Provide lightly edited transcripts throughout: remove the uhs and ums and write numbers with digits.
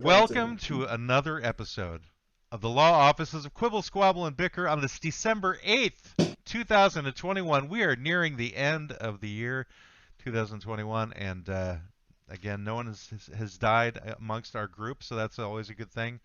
Welcome to another episode of the Law Offices of Quibble, Squabble, and Bicker on this December 8th, 2021. We are nearing the end of the year 2021, and again, no one has died amongst our group, so that's always a good thing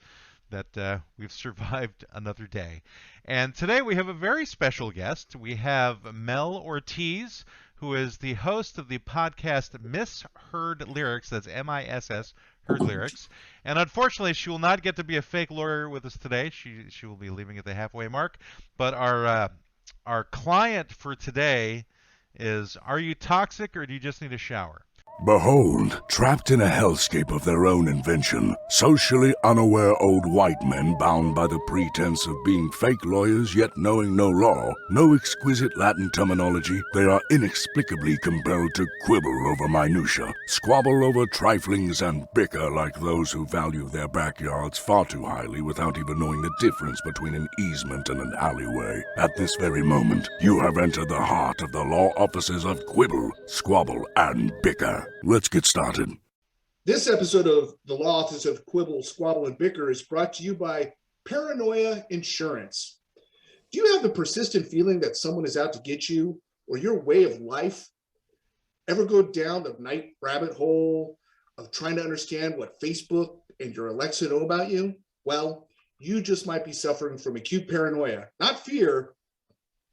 that we've survived another day. And today we have a very special guest. We have Mel Ortiz, who is the host of the podcast Misheard Lyrics. That's M-I-S-S, Heard Lyrics. And unfortunately, she will not get to be a fake lawyer with us today. She will be leaving at the halfway mark. But our client for today is, are you toxic or do you just need a shower? Behold, trapped in a hellscape of their own invention, socially unaware old white men bound by the pretense of being fake lawyers yet knowing no law, no exquisite Latin terminology, they are inexplicably compelled to quibble over minutia, squabble over triflings, and bicker like those who value their backyards far too highly without even knowing the difference between an easement and an alleyway. At this very moment, you have entered the heart of the Law Offices of Quibble, Squabble, and Bicker. Let's get started. This episode of the Law Office of Quibble, Squabble, and Bicker is brought to you by Paranoia Insurance. Do you have the persistent feeling that someone is out to get you or your way of life? Ever go down the night rabbit hole of trying to understand what Facebook and your Alexa know about you? Well, you just might be suffering from acute paranoia. Not fear.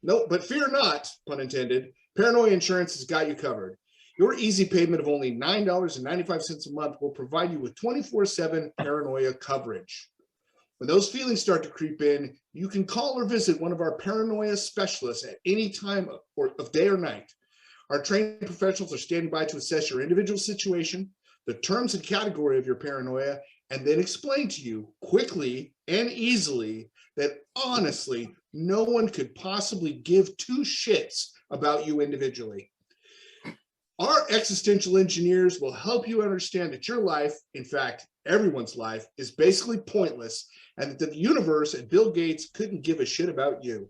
No, but fear not, pun intended. Paranoia Insurance has got you covered. Your easy payment of only $9.95 a month will provide you with 24/7 paranoia coverage. When those feelings start to creep in, you can call or visit one of our paranoia specialists at any time of day or night. Our trained professionals are standing by to assess your individual situation, the terms and category of your paranoia, and then explain to you quickly and easily that honestly, no one could possibly give two shits about you individually. Our existential engineers will help you understand that your life, in fact, everyone's life, is basically pointless and that the universe and Bill Gates couldn't give a shit about you.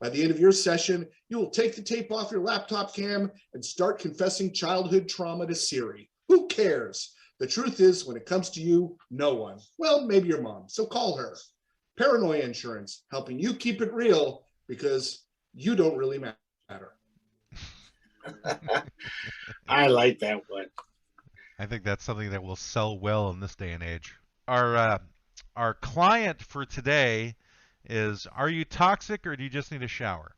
By the end of your session, you will take the tape off your laptop cam and start confessing childhood trauma to Siri. Who cares? The truth is, when it comes to you, no one. Well, maybe your mom, so call her. Paranoia Insurance, helping you keep it real because you don't really matter. I like that one. I think that's something that will sell well in this day and age. Our client for today is, are you toxic or do you just need a shower?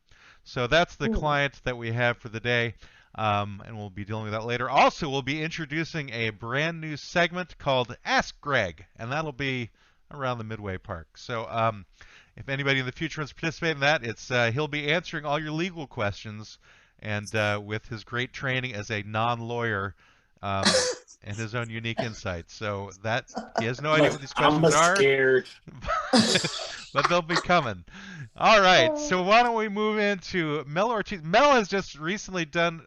So that's the client that we have for the day, and we'll be dealing with that later. Also, we'll be introducing a brand new segment called Ask Greg, and that'll be around the Midway Park. So if anybody in the future wants to participate in that, it's he'll be answering all your legal questions. And with his great training as a non-lawyer and his own unique insights. So that he has no idea what these questions are. I'm scared. But they'll be coming. All right. So why don't we move into Mel Ortiz. Mel has just recently done,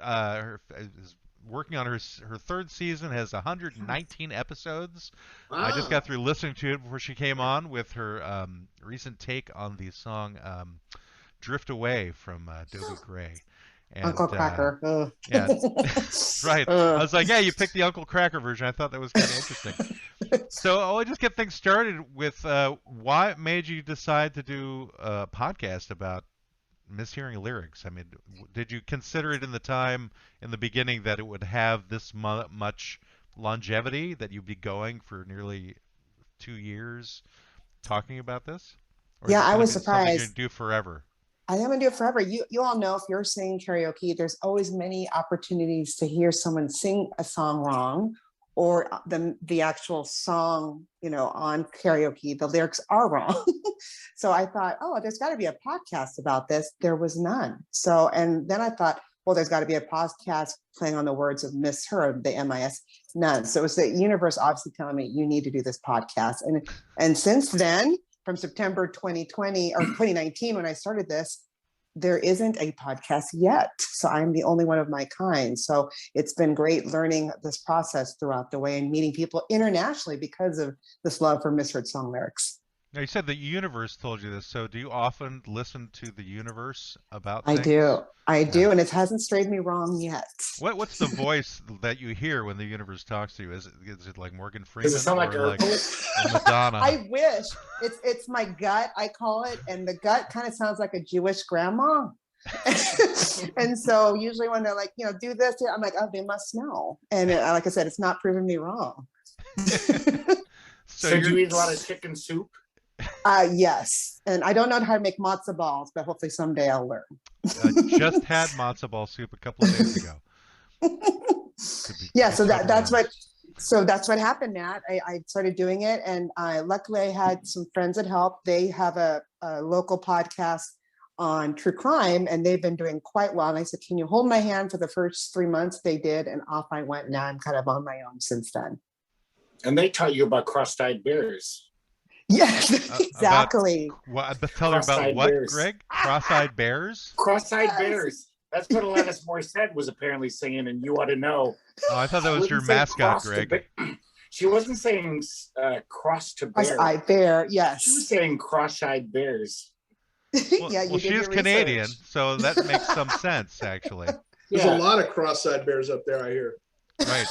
is working on her third season, has 119 episodes. Wow. I just got through listening to it before she came on with her recent take on the song Drift Away from Dobie Gray. And, Uncle Cracker. Yeah, right. I was like, yeah, you picked the Uncle Cracker version. I thought that was kind of interesting. So I'll just get things started with why made you decide to do a podcast about mishearing lyrics? I mean, did you consider it in the beginning that it would have this much longevity, that you'd be going for nearly 2 years talking about this? Or yeah, I was surprised. Something you do forever? I am gonna do it forever. You all know, if you're singing karaoke, there's always many opportunities to hear someone sing a song wrong, or the actual song, on karaoke, the lyrics are wrong. So I thought, there's got to be a podcast about this. There was none. So, and then I thought, well, there's got to be a podcast playing on the words of misheard, the MIS, none. So it was the universe obviously telling me, you need to do this podcast. And since then, from September 2020 or 2019, when I started this, there isn't a podcast yet. So I'm the only one of my kind. So it's been great learning this process throughout the way and meeting people internationally because of this love for misheard song lyrics. Now you said the universe told you this, so do you often listen to the universe about I things? do. I do, Yeah. and it hasn't strayed me wrong yet. What's the voice that you hear when the universe talks to you? Is it like Morgan Does it Freeman sound like or like Urkel? Madonna? I wish. It's my gut, I call it, and the gut kind of sounds like a Jewish grandma. And so usually when they're like, do this, I'm like, oh, they must know. And like I said, it's not proving me wrong. So do you eat a lot of chicken soup? Yes. And I don't know how to make matzo balls, but hopefully someday I'll learn. Just had matzo ball soup a couple of days ago. Yeah, so that's what happened, Matt. I started doing it, and luckily I had some friends that helped. They have a local podcast on true crime, and they've been doing quite well. And I said, can you hold my hand for the first 3 months? They did, and off I went. Now I'm kind of on my own since then. And they taught you about cross-eyed bears. Yes, exactly. Tell her about what, bears. Greg? Cross-eyed bears? Cross-eyed bears. That's what Alanis Morissette was apparently singing, and you ought to know. Oh, I thought that was your mascot, Greg. She wasn't saying cross to bear. Cross-eyed bear, yes. She was saying cross-eyed bears. Well, she's Canadian, so that makes some sense, actually. There's a lot of cross-eyed bears up there, I hear. Right.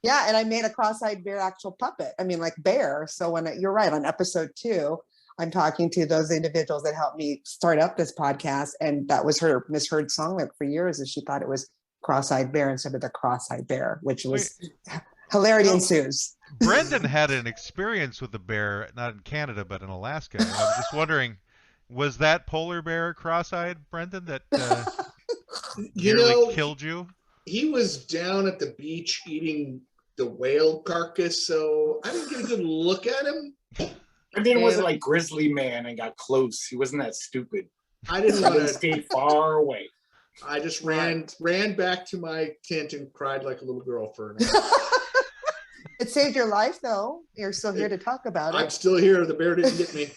Yeah, and I made a cross-eyed bear actual puppet. I mean, like bear. So you're right, on episode 2, I'm talking to those individuals that helped me start up this podcast, and that was her misheard song lyric for years, and she thought it was cross-eyed bear instead of the cross-eyed bear, which was hilarity ensues. Brendan had an experience with a bear, not in Canada, but in Alaska. And I'm just wondering, was that polar bear cross-eyed, Brendan, that nearly killed you? He was down at the beach eating the whale carcass, so I didn't get a good look at him. I mean, it wasn't like Grizzly Man and got close. He wasn't that stupid. I didn't want to stay far away. I just ran back to my tent and cried like a little girl for an hour. It saved your life, though. You're still here to talk about it. I'm still here. The bear didn't get me.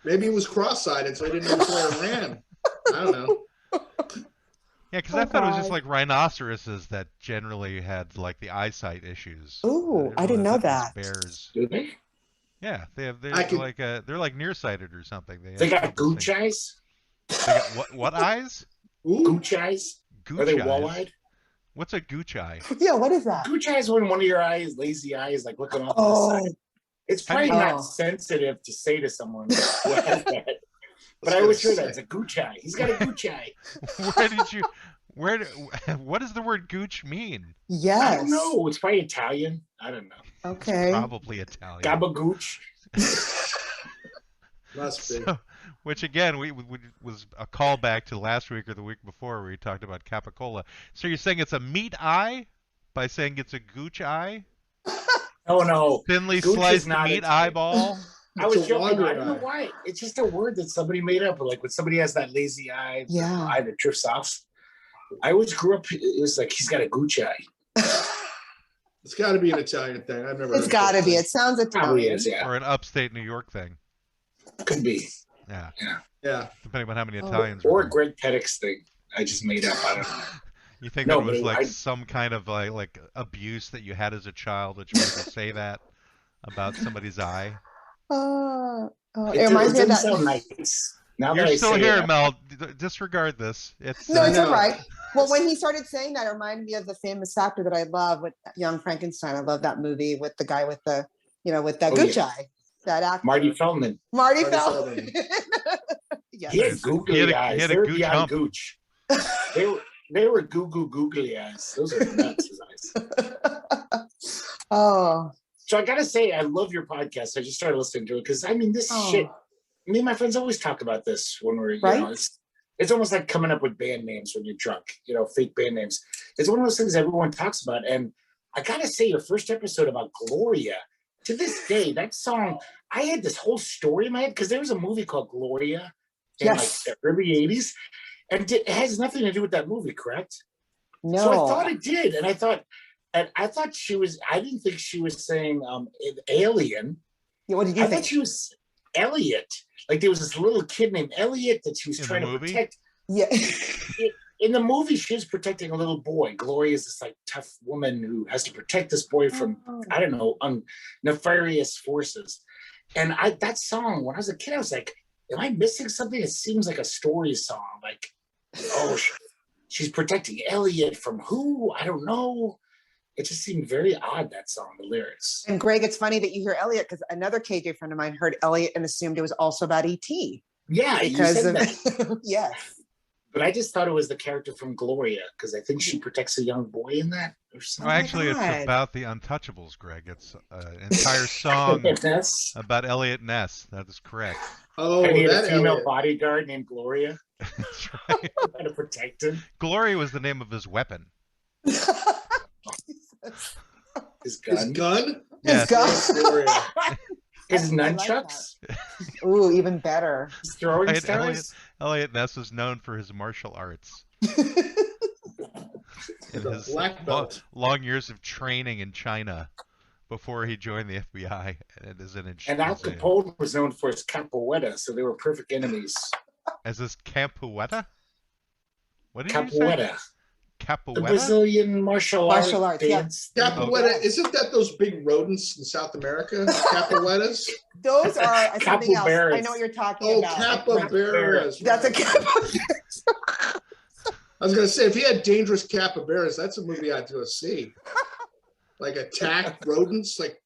Maybe he was cross-eyed, and so he didn't know which way I ran. I don't know. Yeah, because I thought it was just like rhinoceroses that generally had like the eyesight issues. Oh, I didn't know that. Bears. Do they? Yeah, they're like nearsighted or something. They got gooch eyes. They got what eyes? Gooch eyes. Gooch Are they eyes? wall-eyed? What's a gooch eye? Yeah, what is that? Gooch eyes when one of your eyes, lazy eyes, like looking off to the side. It's probably not sensitive to say to someone who has that. But I always hear that it's a gooch eye. He's got a gooch eye. What does the word gooch mean? Yes. I don't know. It's probably Italian. I don't know. Okay. Probably Italian. Gabagooch. Must be. So, which again, we was a callback to last week or the week before where we talked about capicola. So you're saying it's a meat eye by saying it's a gooch eye? Oh no. Thinly gooch sliced meat eyeball? I was joking. I don't know why. It's just a word that somebody made up. Like when somebody has that lazy eye, eye that drifts off. I always grew up. It was like he's got a gooch eye. It's got to be an Italian thing. I've never. It's got to be. It sounds Italian. Probably is, yeah. Or an upstate New York thing. Could be. Yeah. Yeah. Depending on how many Italians. Or a Greg Pettix thing. I just made up. I don't know. You think that was like some kind of like abuse that you had as a child that you made you say that about somebody's eye? It reminds me of that. Sound nice. Now You're still here, Mel. Disregard this. It's all right. Well, when he started saying that, it reminded me of the famous actor that I love with Young Frankenstein. I love that movie with the guy with the, with that gooch eye. That actor. Marty Feldman. Marty Feldman. Yes. He had googly eyes. They were beyond gooch. They were googly eyes. Those are nuts, his eyes. Oh. So I gotta say, I love your podcast. I just started listening to it because this shit. Me and my friends always talk about this when we're, it's almost like coming up with band names when you're drunk, fake band names. It's one of those things everyone talks about. And I gotta say, your first episode about Gloria, to this day, that song, I had this whole story in my head because there was a movie called Gloria in like the early 80s. And it has nothing to do with that movie, correct? No. So I thought it did. And I thought I didn't think she was saying alien. Yeah, what did you think? I thought she was Elliot. Like there was this little kid named Elliot that she was trying to protect. Yeah. in the movie, she was protecting a little boy. Gloria is this like tough woman who has to protect this boy from, I don't know, nefarious forces. And that song, when I was a kid, I was like, am I missing something? It seems like a story song. Like, oh, she's protecting Elliot from who? I don't know. It just seemed very odd, that song, the lyrics. And Greg, it's funny that you hear Elliot, because another KJ friend of mine heard Elliot and assumed it was also about E.T. Yeah, because of that. Yes. But I just thought it was the character from Gloria, because I think she protects a young boy in that or something. Well, actually, it's about the Untouchables, Greg. It's an entire song about Elliot Ness. That is correct. Oh, and he had a female bodyguard named Gloria. That's right. Trying to protect him. Gloria was the name of his weapon. His gun? His gun? Yes. His gun? His nunchucks? Like ooh, even better. His throwing stars? Elliot Ness was known for his martial arts. In his black belt. long years of training in China before he joined the FBI. And Al Capone was known for his capoeira, so they were perfect enemies. As this capoeira? What did you say? Capoeira? The Brazilian martial arts dance. Yeah. Capoeira, isn't that those big rodents in South America? Capoeiras? Those are something else. Capybaras. I know what you're talking about. Capybaras. That's a capybara. I was going to say, if he had dangerous capybaras, that's a movie I'd go see. Like attack rodents, like,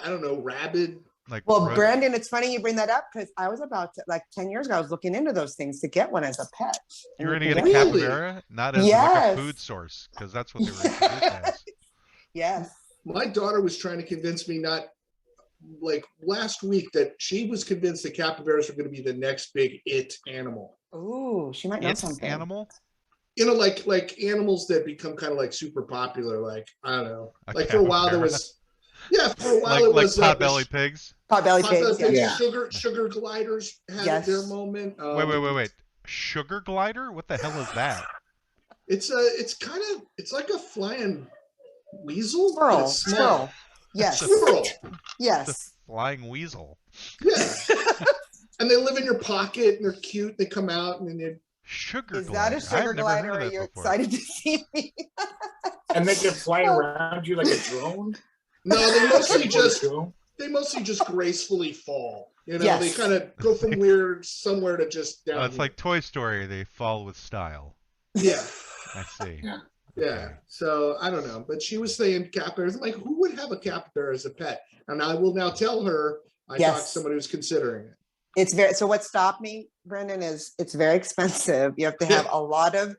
I don't know, rabid. Like well, rodent. Brandon, it's funny you bring that up because I was about to, like 10 years ago, I was looking into those things to get one as a pet. You were going to get a capybara? Not as like a food source, because that's what they were introduced as. Yes. My daughter was trying to convince me like last week that she was convinced that capybaras were going to be the next big animal. Ooh, she might know something. Animal? You know, like animals that become kind of like super popular. Like, I don't know. Like capybara. for a while there was, for a while it was potbelly pigs. Potbelly pigs. Yeah. Sugar gliders had their moment. Wait. Sugar glider? What the hell is that? It's like a flying weasel. Squirrel. Yes. Squirrel. Yes. It's a flying weasel. Yeah. And they live in your pocket and they're cute. They come out and then they. Sugar Is glider. that a sugar glider? Are you excited to see me? And they can fly around you like a drone? No, they mostly just gracefully fall. You know, they kind of go from somewhere to just down. It's like Toy Story. They fall with style. Yeah. I see. Yeah. So I don't know, but she was saying capybaras. I'm like, who would have a capybara as a pet? And I will now tell her I talked to somebody who's considering it. It's so what stopped me, Brendan, is it's very expensive. You have to have a lot of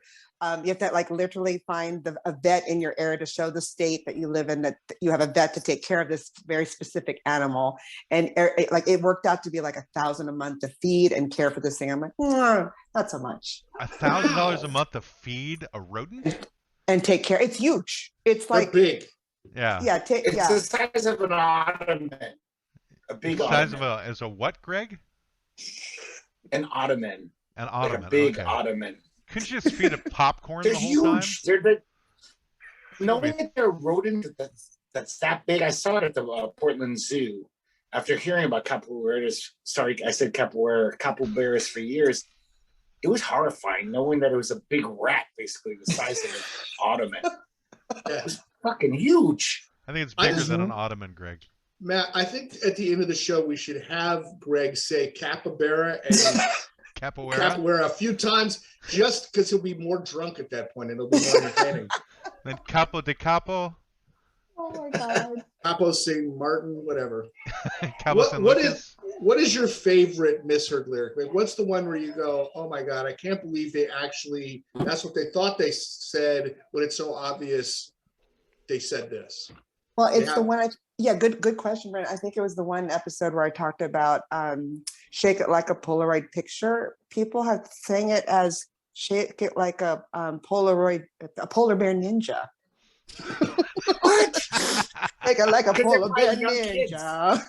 you have to like literally find a vet in your area to show the state that you live in that you have a vet to take care of this very specific animal. And like it worked out to be like $1,000 a month to feed and care for this thing. I'm like, not so much. $1,000 a month to feed a rodent and take care. It's huge. It's like big. Yeah. Yeah. It's the size of an ottoman. A big size ottoman. as a what, Greg? An ottoman. An ottoman. Like a big ottoman. Couldn't you just feed it popcorn They're the whole huge. time? Knowing that they're rodent that's that big, I saw it at the Portland Zoo. After hearing about capybaras, capybaras for years, it was horrifying knowing that it was a big rat, basically the size of an ottoman. It was fucking huge. I think it's bigger than an ottoman, Greg. Matt, I think at the end of the show we should have Greg say capybara and capoeira a few times, just because he'll be more drunk at that point and it'll be more entertaining. Then capo de capo. Oh my God. Capo St. Martin, whatever. What is your favorite misheard lyric? Like, what's the one where you go, oh my God, I can't believe that's what they thought they said when it's so obvious they said this? Well, it's the one good question, Brent. I think it was the one episode where I talked about shake it like a Polaroid picture. People have saying it as shake it like a polar bear ninja. What? like a polar bear ninja.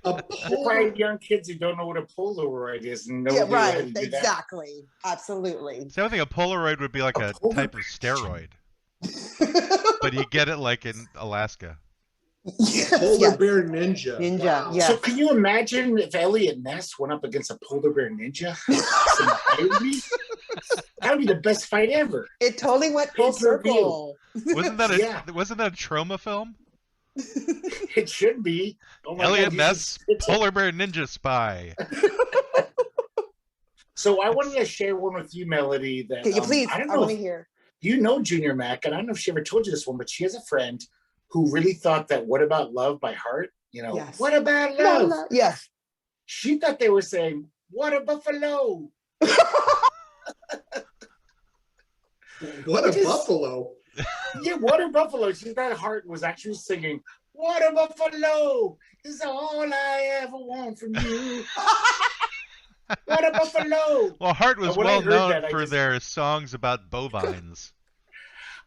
Probably young kids who don't know what a Polaroid is. And right. Exactly. Absolutely. So I think a Polaroid would be like a type of steroid. But you get it like in Alaska. Polar bear ninja. Wow. Yeah. So can you imagine if Elliot Ness went up against a polar bear ninja? That would be the best fight ever. It totally went full circle. Wasn't that a trauma film? It should be. Oh my Elliot God, Ness, Polar Bear Ninja Spy. So I wanted to share one with you, Melody. That Can you please? I don't I know want to if hear. you know Junior Mac, and I don't know if she ever told you this one, but she has a friend who really thought that "What About Love" by Heart, Yes. What about love? Yes. She thought they were saying, "What a buffalo." What a buffalo. Yeah, what a buffalo. She thought Heart was actually singing, "What a buffalo is all I ever want from you." What a buffalo. Well, Heart was well known for just, their songs about bovines.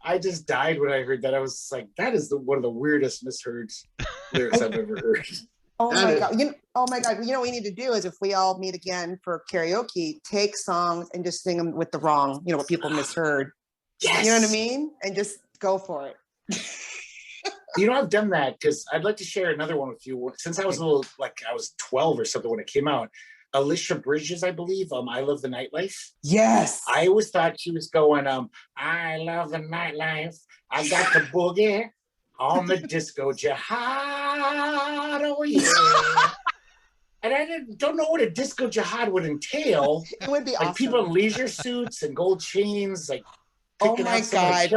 I just died when I heard that. I was like, that is one of the weirdest misheard lyrics I've ever heard. Oh my God. Oh my God. You know what we need to do is if we all meet again for karaoke, take songs and just sing them with the wrong, what people misheard. Yes. You know what I mean? And just go for it. I've done that because I'd like to share another one with you. Since I was I was 12 or something when it came out. Alicia Bridges, I believe, I Love the Nightlife. Yes. I always thought she was going, I love the nightlife. I got the boogie on the disco jihad. Oh, yeah. And I don't know what a disco jihad would entail. It would be awesome. People in leisure suits and gold chains, oh my God.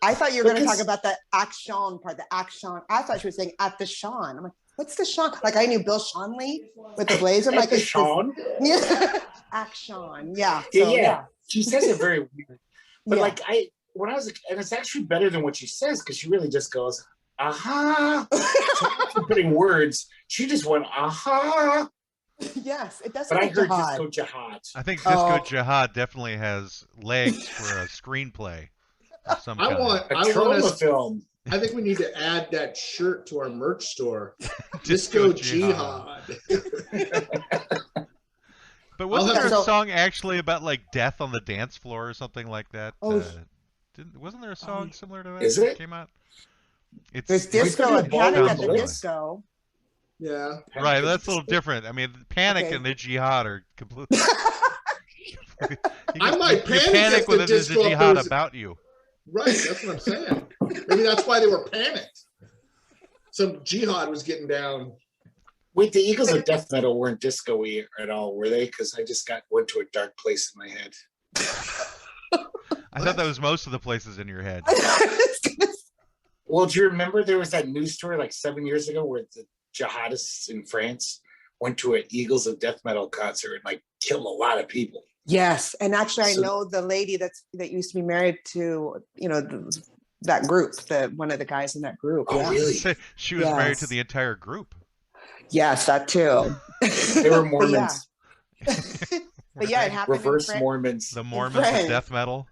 I thought you were going to talk about the action part, the action. I thought she was saying at the Sean. I'm like, what's the Sean? Like I knew Bill Shawnlee with the blazer. I'm like, the Sean? Yeah. Action. Yeah. So, yeah. She says it very weird. But when I was, and it's actually better than what she says because she really just goes, aha. She's putting words. She just went, aha. Yes, it does. But I heard disco jihad. I think disco jihad definitely has legs for a screenplay. Of some kind. I want a film. I think we need to add that shirt to our merch store. Disco Jihad. But wasn't there a song actually about death on the dance floor or something like that? Oh. Wasn't there a song similar to that? Is it? Came out? There's disco and Panic at the Disco. Yeah. Right, that's a little different. I mean, Panic and the Jihad are completely. I might panic when there's a jihad about you. Right, that's what I'm saying. Maybe that's why they were panicked. Some jihad was getting down. Wait, the Eagles of Death Metal weren't disco-y at all, were they? Because I just went to a dark place in my head. I thought that was most of the places in your head. Well, do you remember there was that news story 7 years ago where the jihadists in France went to an Eagles of Death Metal concert and killed a lot of people? Yes, and actually, I know the lady that used to be married to that group, one of the guys in that group. Oh, really? She was married to the entire group. Yes, that too. They were Mormons. But yeah, it happened. Reverse Mormons. The Mormons of Death Metal.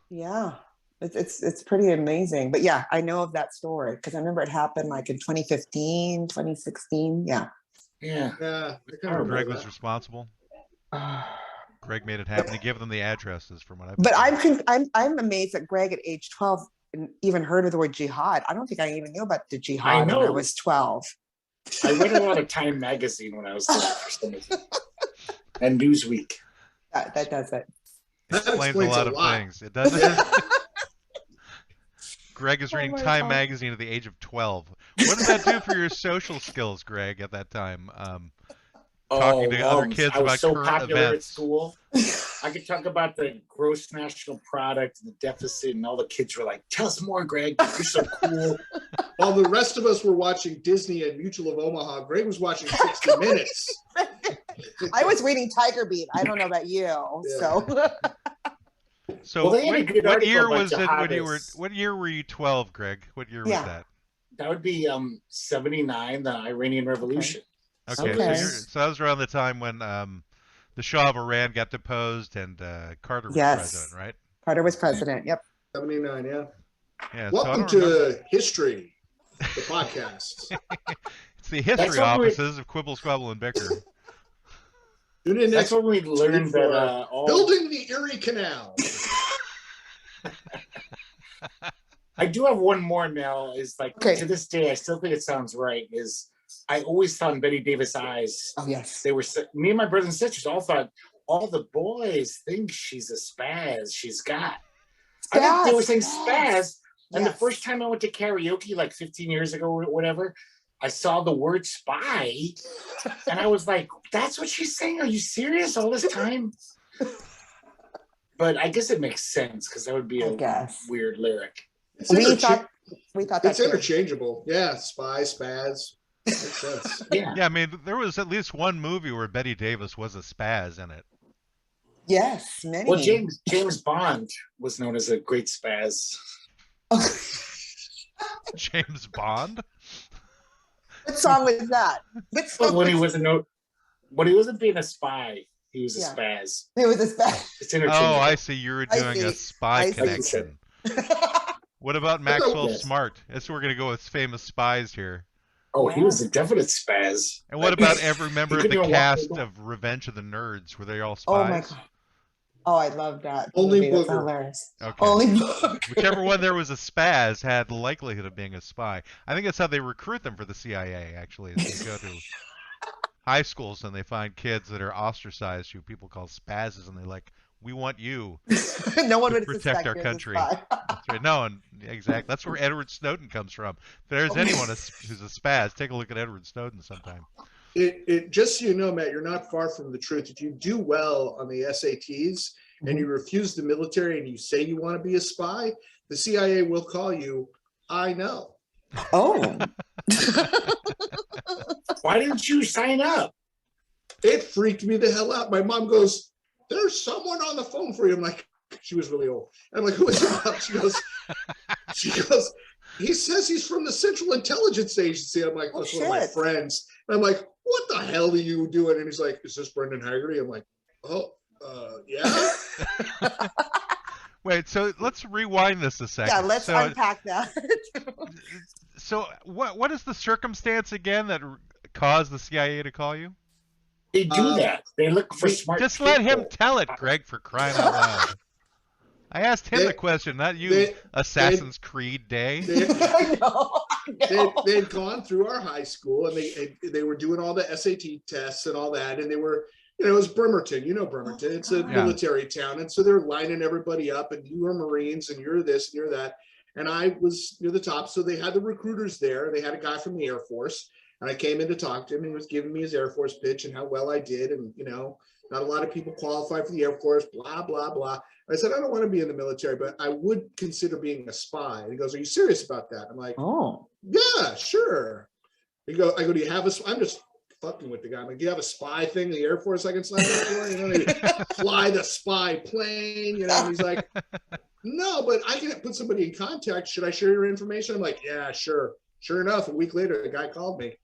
Yeah, it's pretty amazing. But yeah, I know of that story because I remember it happened in 2015, 2016. Yeah. Yeah. Greg was responsible. Greg made it happen. He gave them the addresses from what I've. But I'm amazed that Greg at age 12 even heard of the word jihad. I don't think I even knew about the jihad when I was 12. I read a lot of Time magazine when I was little for some reason. And Newsweek. That does it. It explains a lot of things. It doesn't. Greg is reading Time magazine at the age of 12. What did that do for your social skills, Greg, at that time? Talking to other kids I was about so current popular events. at school. I could talk about the gross national product and the deficit, and all the kids were like, "Tell us more, Greg. You're so cool." While the rest of us were watching Disney and Mutual of Omaha, Greg was watching 60 Minutes. I was reading Tiger Beat. I don't know about you. Yeah. So Well, what year was it jihadists. when you were? What year were you 12, Greg? What year was that? That would be 79, the Iranian Revolution. Okay. So that was around the time when the Shah of Iran got deposed and Carter was president, right? Carter was president. Yep. 79, yeah. Yeah. Welcome to History, the podcast. It's the history offices of Quibble, Squabble, and Bicker. Tune in That's next when we learned that building the Erie Canal. I do have one more, Mel. Is to this day, I still think it sounds right. Is I always thought in Bette Davis' eyes. Oh yes. They were me and my brothers and sisters all thought all the boys think she's a spaz. She's got. I think they were saying spaz. And the first time I went to karaoke, like 15 years ago or whatever, I saw the word spy. And I was like, that's what she's saying? Are you serious all this time? But I guess it makes sense because that would be a weird lyric. We thought it's interchangeable. Yeah, spy, spaz. Makes sense. Yeah. Yeah, I mean, there was at least one movie where Bette Davis was a spaz in it. Yes, many. Well, James Bond was known as a great spaz. James Bond? What song was that? When he wasn't being a spy, he was a spaz. He was a spaz. It's interchangeable. Oh, I see. You were doing a spy connection. What about Maxwell Smart? That's we're going to go with famous spies here. Oh, he was a definite spaz. And what about every member of the cast of Revenge of the Nerds? Were they all spies? Oh my god! Oh, I love that. Only That's Booger. hilarious. Okay. Only Booger. Whichever one there was a spaz had the likelihood of being a spy. I think that's how they recruit them for the CIA, actually. Is they go to high schools and they find kids that are ostracized who people call spazzes, and they're like, we want you No one would protect our country. That's right. No, and exactly. That's where Edward Snowden comes from. If there's anyone who's a spaz, take a look at Edward Snowden sometime. It just so you know, Matt, you're not far from the truth. If you do well on the SATs and you refuse the military and you say you want to be a spy, the CIA will call you. I know. Oh. Why didn't you sign up? It freaked me the hell out. My mom goes, "There's someone on the phone for you." I'm like, she was really old. I'm like, "Who is it?" She goes, "He says he's from the Central Intelligence Agency." I'm like, "That's one of my friends." And I'm like, "What the hell are you doing?" And he's like, "Is this Brendan Haggerty?" I'm like, "Oh, yeah." Wait, so let's rewind this a second. Yeah, let's unpack that. So what is the circumstance again that caused the CIA to call you? They do that. They look for smart Just people. let him tell it, Greg, for crying out loud. I asked him the question, not you, Assassin's Creed Day. They'd gone through our high school, and they were doing all the SAT tests and all that, and they were, it was Bremerton. You know Bremerton. It's a military town, and so they're lining everybody up, and you are Marines, and you're this, and you're that. And I was near the top, so they had the recruiters there. They had a guy from the Air Force, and I came in to talk to him, and he was giving me his Air Force pitch and how well I did, and, not a lot of people qualify for the Air Force, blah, blah, blah. I said, "I don't want to be in the military, but I would consider being a spy." And he goes, "Are you serious about that?" I'm like, "Oh, yeah, sure." I go, "Do you have a?" I'm just fucking with the guy. I'm like, "Do you have a spy thing in the Air Force I can sign up for? They fly the spy plane, And he's like, "No, but I can put somebody in contact. Should I share your information?" I'm like, "Yeah, sure." Sure enough, a week later, the guy called me.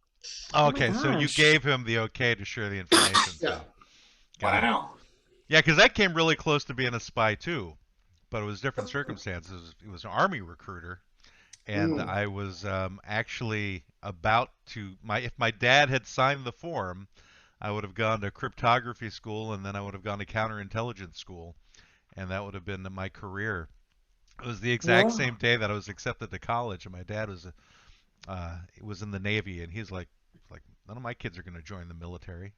Okay, so you gave him the okay to share the information. Yeah. Wow. Yeah, because that came really close to being a spy too, but it was different circumstances. It was an Army recruiter, and I was actually about to. If my dad had signed the form, I would have gone to cryptography school, and then I would have gone to counterintelligence school, and that would have been my career. It was the exact same day that I was accepted to college, and my dad was in the Navy, and he's like, none of my kids are going to join the military.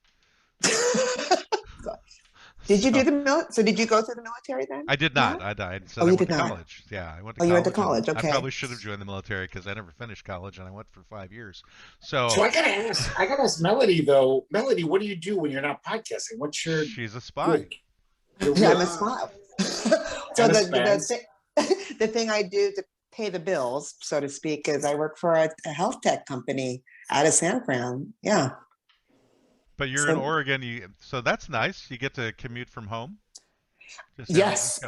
Did you do the military? So did you go through the military then? I did not. I died. So I went did to not. college. Yeah, I went to college. You went to college. Okay. I probably should have joined the military because I never finished college, and I went for 5 years. So I gotta ask Melody though. Melody, what do you do when you're not podcasting? What's your? She's a spy. Yeah, I'm a spy. So the thing I do to pay the bills, so to speak, is I work for a health tech company out of San Fran. Yeah. But you're in Oregon, so that's nice. You get to commute from home. Yes.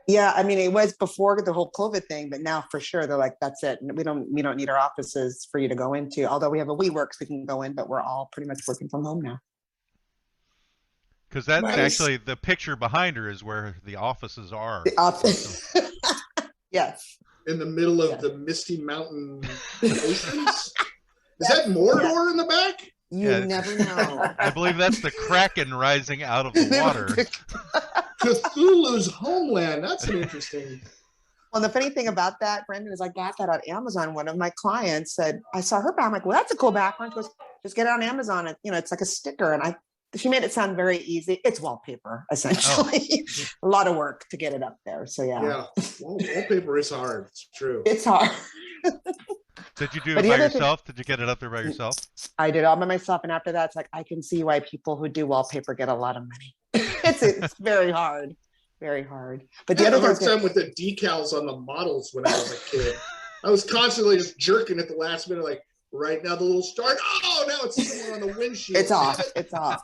Yeah, I mean, it was before the whole COVID thing, but now for sure they're like, that's it. We don't need our offices for you to go into. Although we have a WeWorks we can go in, but we're all pretty much working from home now. Because that's actually the picture behind her is where the offices are. The office. Yes. In the middle of the Misty Mountain oceans. Is that Mordor in the back? You never know. I believe that's the kraken rising out of the water. Cthulhu's homeland. That's an interesting. Well, the funny thing about that, Brendan, is I got that on Amazon. One of my clients said, I saw her back. I'm like, well, that's a cool background. She goes, just get it on Amazon. It's like a sticker. And she made it sound very easy. It's wallpaper, essentially. A lot of work to get it up there. So yeah. Wallpaper is hard. It's true. It's hard. Did you do it by yourself? Did you get it up there by yourself? I did it all by myself, and after that, it's like I can see why people who do wallpaper get a lot of money. It's very hard, very hard. But the other hard time with the decals on the models when I was a kid. I was constantly just jerking at the last minute, like right now the little start. Oh, now it's somewhere on the windshield. It's off. It's off.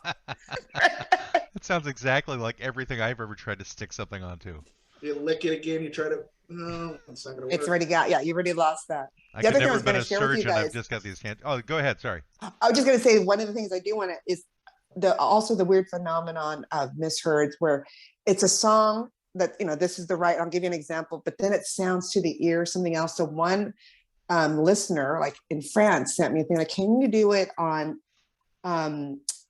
It sounds exactly like everything I've ever tried to stick something onto. You lick it again. You try to. No, it's not gonna work. It's already got. Yeah, you've already lost that. I've never been a surgeon. I've just got these hands. Oh, go ahead. Sorry. I was just gonna say one of the things I do want to is also the weird phenomenon of misheards, where it's a song that this is the right. I'll give you an example, but then it sounds to the ear something else. So one listener, like in France, sent me a thing like, "Can you do it on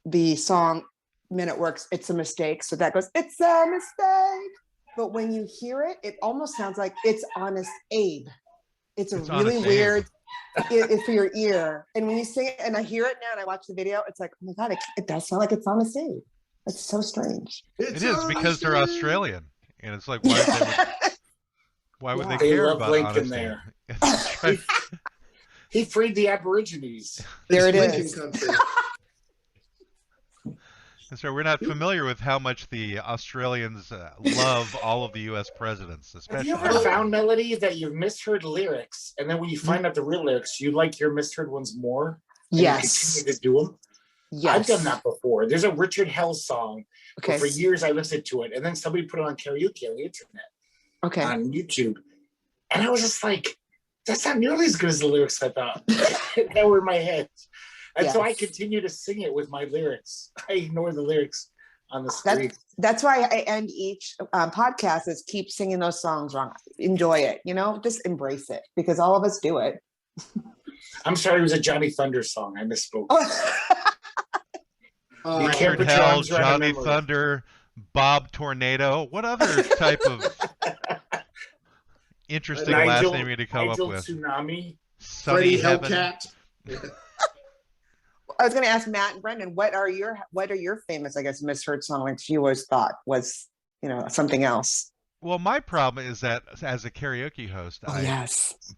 the song Men It Works? It's a mistake." So that goes, "It's a mistake." But when you hear it, it almost sounds like it's Honest Abe. It's really weird it's for your ear. And when you sing it, and I hear it now and I watch the video, it's like, oh my God, it does sound like it's Honest Abe. It's so strange. It is because they're Australian. And it's like, why would they care about Honest Abe? He freed the Aborigines. There it is. So we're not familiar with how much the Australians love all of the U.S. presidents, especially. Have you ever found, Melody, that you've misheard lyrics, and then when you find out the real lyrics, you like your misheard ones more? Yes. You continue to do them? Yes. I've done that before. There's a Richard Hell song. Okay. For years, I listened to it, and then somebody put it on karaoke on the internet. Okay. On YouTube. And I was just like, that's not nearly as good as the lyrics I thought. That were in my head. And so I continue to sing it with my lyrics. I ignore the lyrics on the screen. That's why I end each podcast is keep singing those songs wrong. Enjoy it, just embrace it because all of us do it. I'm sorry, it was a Johnny Thunder song. I misspoke. Richard Hell, Johnny Thunder, Bob Tornado. What other type of interesting last name you to come up with? Tsunami. Freddie Hellcat. I was going to ask Matt and Brendan, what are your famous, I guess, misheard song like you always thought was, something else? Well, my problem is that as a karaoke host,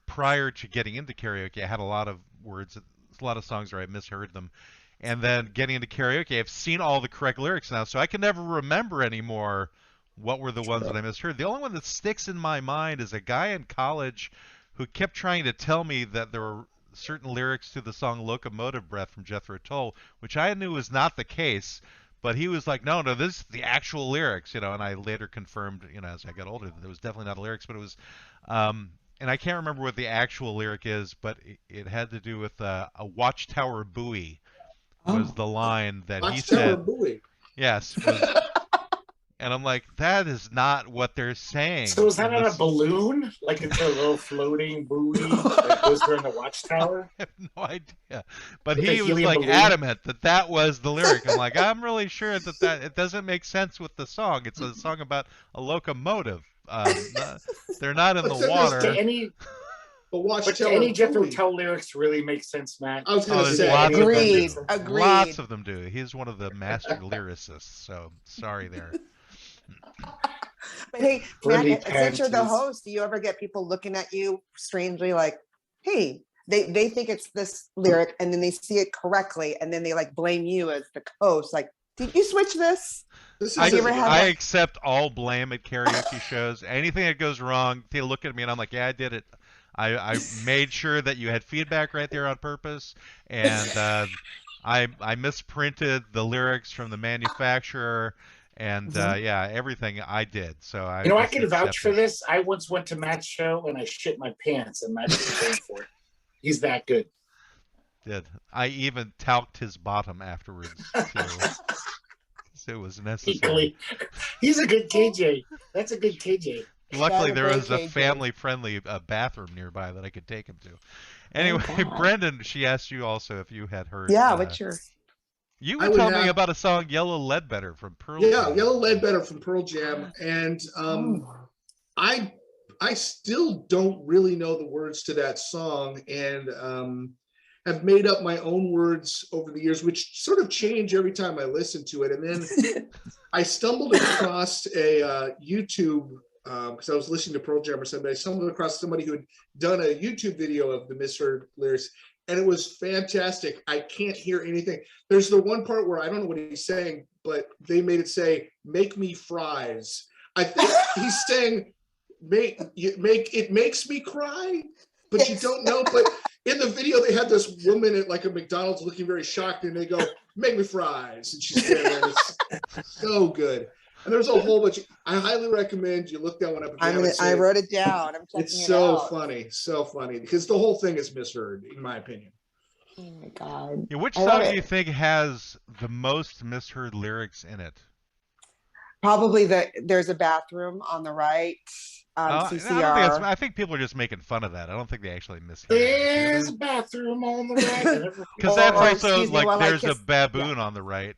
prior to getting into karaoke, I had a lot of words, a lot of songs where I misheard them. And then getting into karaoke, I've seen all the correct lyrics now, so I can never remember anymore what were the ones that I misheard. The only one that sticks in my mind is a guy in college who kept trying to tell me that there were certain lyrics to the song Locomotive Breath from Jethro Tull, which I knew was not the case, but he was like, no, this is the actual lyrics, and I later confirmed, as I got older, that it was definitely not the lyrics, but it was, and I can't remember what the actual lyric is, but it had to do with a watchtower buoy was the line that he said. Watchtower buoy. Yes. And I'm like, that is not what they're saying. So is that on a balloon? Like it's a little floating buoy that goes around the watchtower? I have no idea. But he was like adamant that was the lyric. I'm like, I'm really sure that it doesn't make sense with the song. It's a song about a locomotive. They're not in the water. But do any Jethro Tull lyrics really make sense, Matt? I was going to say. Agreed. Lots of them do. He's one of the master lyricists, so sorry there. But hey, Matt, since you're the host, do you ever get people looking at you strangely like, hey, they think it's this lyric and then they see it correctly and then they like blame you as the host, like, did you switch this? I accept all blame at karaoke shows. Anything that goes wrong, they look at me and I'm like, yeah, I did it. I made sure that you had feedback right there on purpose, and I misprinted the lyrics from the manufacturer. And everything I did. So I can vouch for this. I once went to Matt's show and I shit my pants, and Matt was paying for it. He's that good. Did I even talked his bottom afterwards? It was necessary. He's a good KJ. That's a good KJ. Luckily, there was a family-friendly bathroom nearby that I could take him to. Anyway, Brendan, she asked you also if you had heard. Yeah, what's your? You were telling me about a song, Yellow Ledbetter from Pearl Jam. Yeah, Yellow Ledbetter from Pearl Jam. And I still don't really know the words to that song. And have made up my own words over the years, which sort of change every time I listen to it. And then I stumbled across a YouTube, because I was listening to Pearl Jam or somebody. I stumbled across somebody who had done a YouTube video of the misheard lyrics, and it was fantastic. I can't hear anything. There's the one part where I don't know what he's saying, but they made it say, "Make me fries." I think he's saying, it makes me cry, but you don't know. But in the video, they had this woman at like a McDonald's looking very shocked, and they go, "Make me fries," and she's standing there. It's so good. And there's a whole bunch. I highly recommend you look that one up. I wrote it down. I'm checking it's it so out. so funny, because the whole thing is misheard, in my opinion. Oh my God. Yeah, which song do you think has the most misheard lyrics in it? Probably there's a bathroom on the right. CCR. I think people are just making fun of that. I don't think they actually misheard it. There's a bathroom on the right. Because that's also like there's a baboon on the right.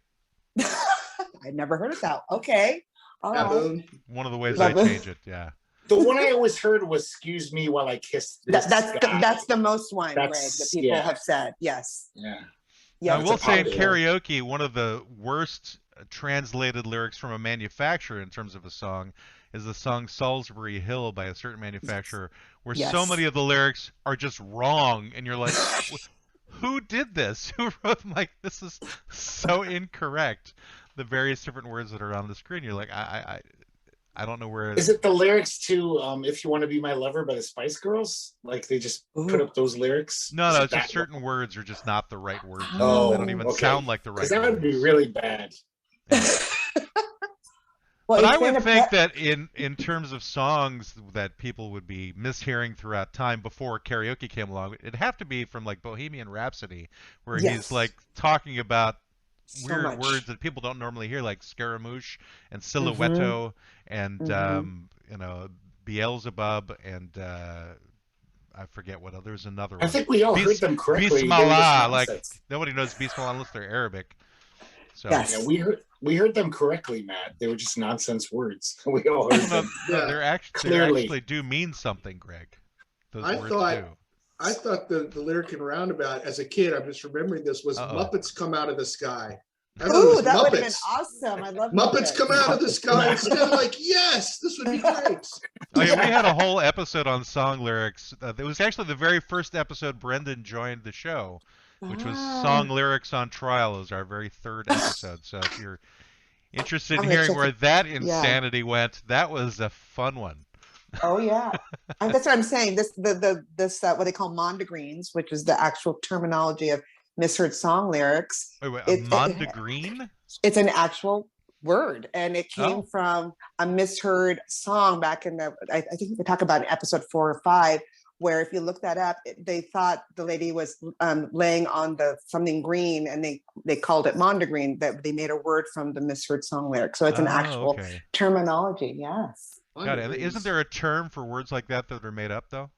I never heard of that. Okay. All right. One of the ways I change it, yeah. The one I always heard was "Excuse me while I kiss this guy." That's the most one, Greg, that people have said. Yes. Yeah. I will say in karaoke, one of the worst translated lyrics from a manufacturer in terms of a song is the song Salisbury Hill by a certain manufacturer, where so many of the lyrics are just wrong, and you're like, who did this? Who wrote them? Like, this is so incorrect. The various different words that are on the screen, you're like, I don't know where. Is it the lyrics to "If You Want to Be My Lover" by the Spice Girls? Like they just put up those lyrics? No, it's just certain words are just not the right words. Oh, they don't even sound like the right words. Because that would be really bad. Yeah. But I would think that in terms of songs that people would be mishearing throughout time before karaoke came along, it'd have to be from like Bohemian Rhapsody, where he's like talking about weird words that people don't normally hear, like Scaramouche and Silhouetto and Beelzebub and I forget what other. There's another one. I think we all heard them correctly. Bismillah, like nobody knows Bismillah unless they're Arabic. So yes. Yeah, we heard them correctly, Matt. They were just nonsense words. We all heard them. They actually do mean something, Greg. Those words do. I thought the lyric in Roundabout as a kid, I'm just remembering this, was Muppets come out of the sky. Ooh, that would have been awesome. I love Muppets come out of the sky. It's still like, yes, this would be great. Oh yeah, we had a whole episode on song lyrics. It was actually the very first episode Brendan joined the show, which was Song Lyrics on Trial. It was our very third episode. So if you're interested in hearing where that insanity went, that was a fun one. Oh yeah, and that's what I'm saying. This what they call mondegreens, which is the actual terminology of misheard song lyrics. Wait, mondegreen? It's an actual word, and it came from a misheard song back in the. I think we talk about in episode 4 or 5, where if you look that up, they thought the lady was laying on something green, and they called it mondegreen. That they made a word from the misheard song lyric. So it's an actual terminology. Yes. Got it. Isn't there a term for words like that are made up, though?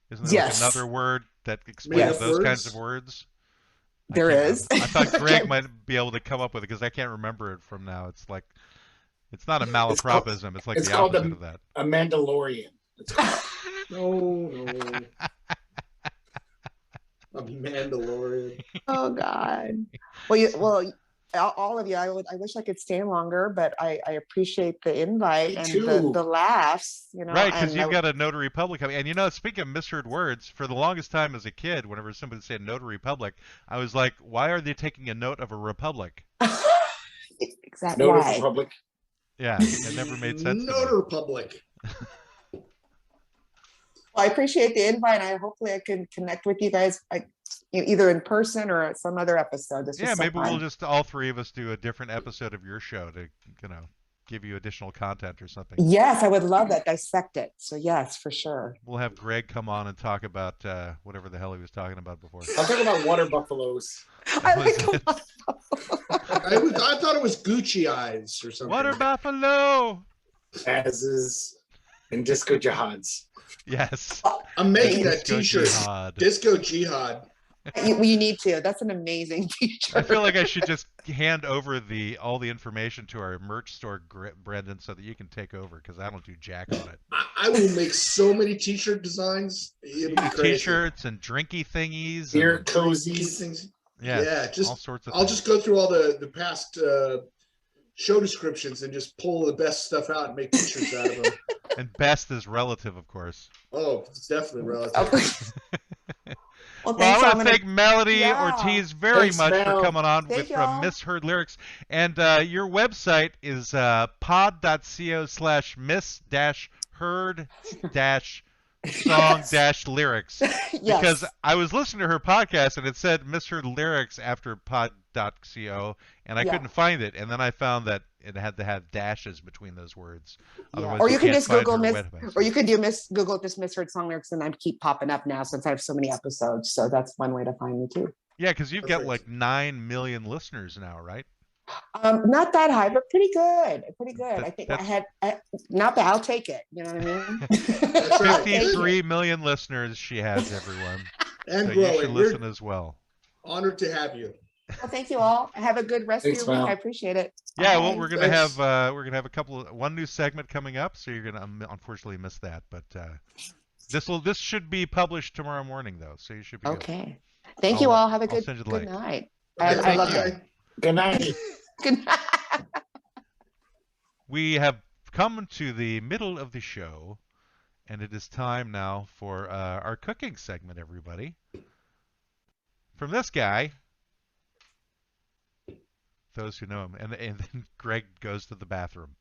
Isn't there like another word that explains those kinds of words? There is. I thought Greg might be able to come up with it because I can't remember it from now. It's like, it's not a malapropism. It's like the opposite of that. A Mandalorian. No. A Mandalorian. Oh God. Well, all of you, I wish I could stay longer, but I appreciate the invite and the laughs, Right, because you've got a notary public. And speaking of misheard words, for the longest time as a kid, whenever somebody said notary public, I was like, why are they taking a note of a republic? Exactly. Notary public. Yeah, it never made sense. Notary public. Well, I appreciate the invite. Hopefully I can connect with you guys. Either in person or at some other episode. Maybe we'll just all three of us do a different episode of your show to, give you additional content or something. Yes, I would love that. Dissect it. So yes, for sure. We'll have Greg come on and talk about whatever the hell he was talking about before. I'll talk about water buffaloes. I like I thought it was Gucci eyes or something. Water buffalo. Spazes and disco jihads. Yes. I'm making that t-shirt. Disco Jihad. You need to. That's an amazing t-shirt. I feel like I should just hand over all the information to our merch store, Brendan, so that you can take over, because I don't do jack on it. I will make so many t-shirt designs. It'll be crazy. T-shirts and drinky thingies. Beer cozies. Things. Yeah, just all sorts of I'll just go through all the past show descriptions and just pull the best stuff out and make t-shirts out of them. And best is relative, of course. Oh, it's definitely relative. Well, I want to thank Melody Ortiz very much Mel. for coming on from Misheard Lyrics. And your website is pod.co/miss-heard-song-lyrics. Yes. Because I was listening to her podcast and it said Misheard Lyrics after pod.co, and I couldn't find it. And then I found that it had to have dashes between those words. Yeah. Or you can just Google Google just Misheard Song Lyrics, and I keep popping up now since I have so many episodes. So that's one way to find me too. Yeah, because you've got like 9 million listeners now, right? Not that high, but pretty good. Pretty good. I think that's... I had not that. I'll take it. You know what I mean? 53 million listeners she has, everyone. And so growing. You should listen as well. Honored to have you. Well, thank you all. Have a good rest of your week. I appreciate it. Yeah, well, we're gonna have one new segment coming up, so you're gonna unfortunately miss that. But this should be published tomorrow morning, though, so you should be okay. Thank you all. Have a good night. I love you. Good night. Good night. We have come to the middle of the show, and it is time now for our cooking segment, everybody. From this guy. Those who know him, and then Greg goes to the bathroom.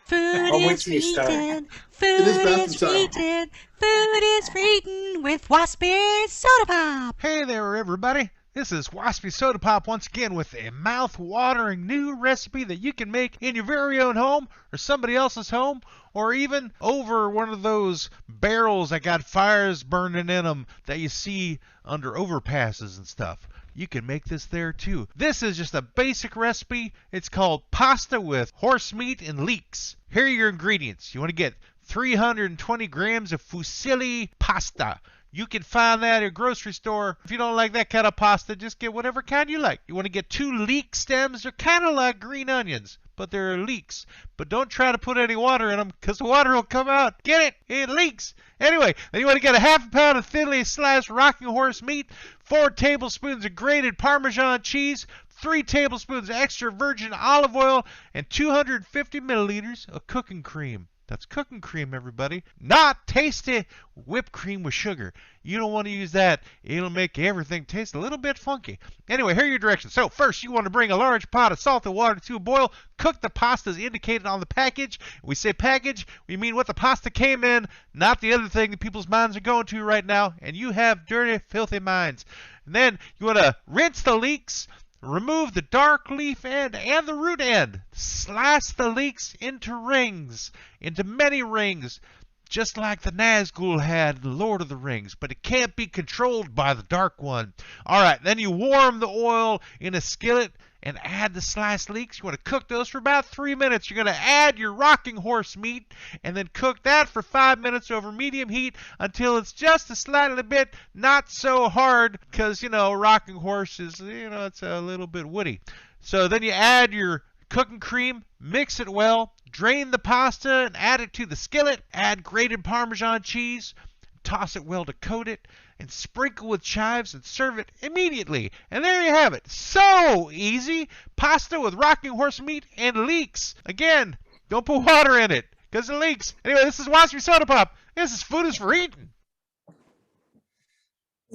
Food is eaten, food is eaten, food is eaten with Waspy Soda Pop. Hey there, everybody. This is Waspy Soda Pop once again with a mouth-watering new recipe that you can make in your very own home or somebody else's home, or even over one of those barrels that got fires burning in them that you see under overpasses and stuff. You can make this there too. This is just a basic recipe. It's called pasta with horse meat and leeks. Here are your ingredients. You want to get 320 grams of fusilli pasta. You can find that at a grocery store. If you don't like that kind of pasta, just get whatever kind you like. You want to get 2 leek stems. They're kind of like green onions, but they're leeks. But don't try to put any water in them, because the water will come out. Get it? It leaks. Anyway, then you want to get a half a pound of thinly sliced rocking horse meat, 4 tablespoons of grated Parmesan cheese, 3 tablespoons of extra virgin olive oil, and 250 milliliters of cooking cream. That's cooking cream, everybody. Not tasty whipped cream with sugar. You don't want to use that. It'll make everything taste a little bit funky. Anyway, here are your directions. So first, you want to bring a large pot of salted water to a boil. Cook the pasta as indicated on the package. We say package, we mean what the pasta came in, not the other thing that people's minds are going to right now. And you have dirty, filthy minds. And then you want to rinse the leeks. Remove the dark leaf end and the root end. Slice the leeks into rings, into many rings, just like the Nazgul had in Lord of the Rings, but it can't be controlled by the dark one. All right, then you warm the oil in a skillet and add the sliced leeks. You want to cook those for about 3 minutes. You're going to add your rocking horse meat and then cook that for 5 minutes over medium heat until it's just a slightly bit not so hard, because, rocking horse is, it's a little bit woody. So then you add your cooking cream, mix it well, drain the pasta and add it to the skillet. Add grated Parmesan cheese, toss it well to coat it, and sprinkle with chives and serve it immediately. And there you have it. So easy. Pasta with rocking horse meat and leeks. Again, don't put water in it because it leaks. Anyway, this is Waspy Soda Pop. This is Food is for Eating.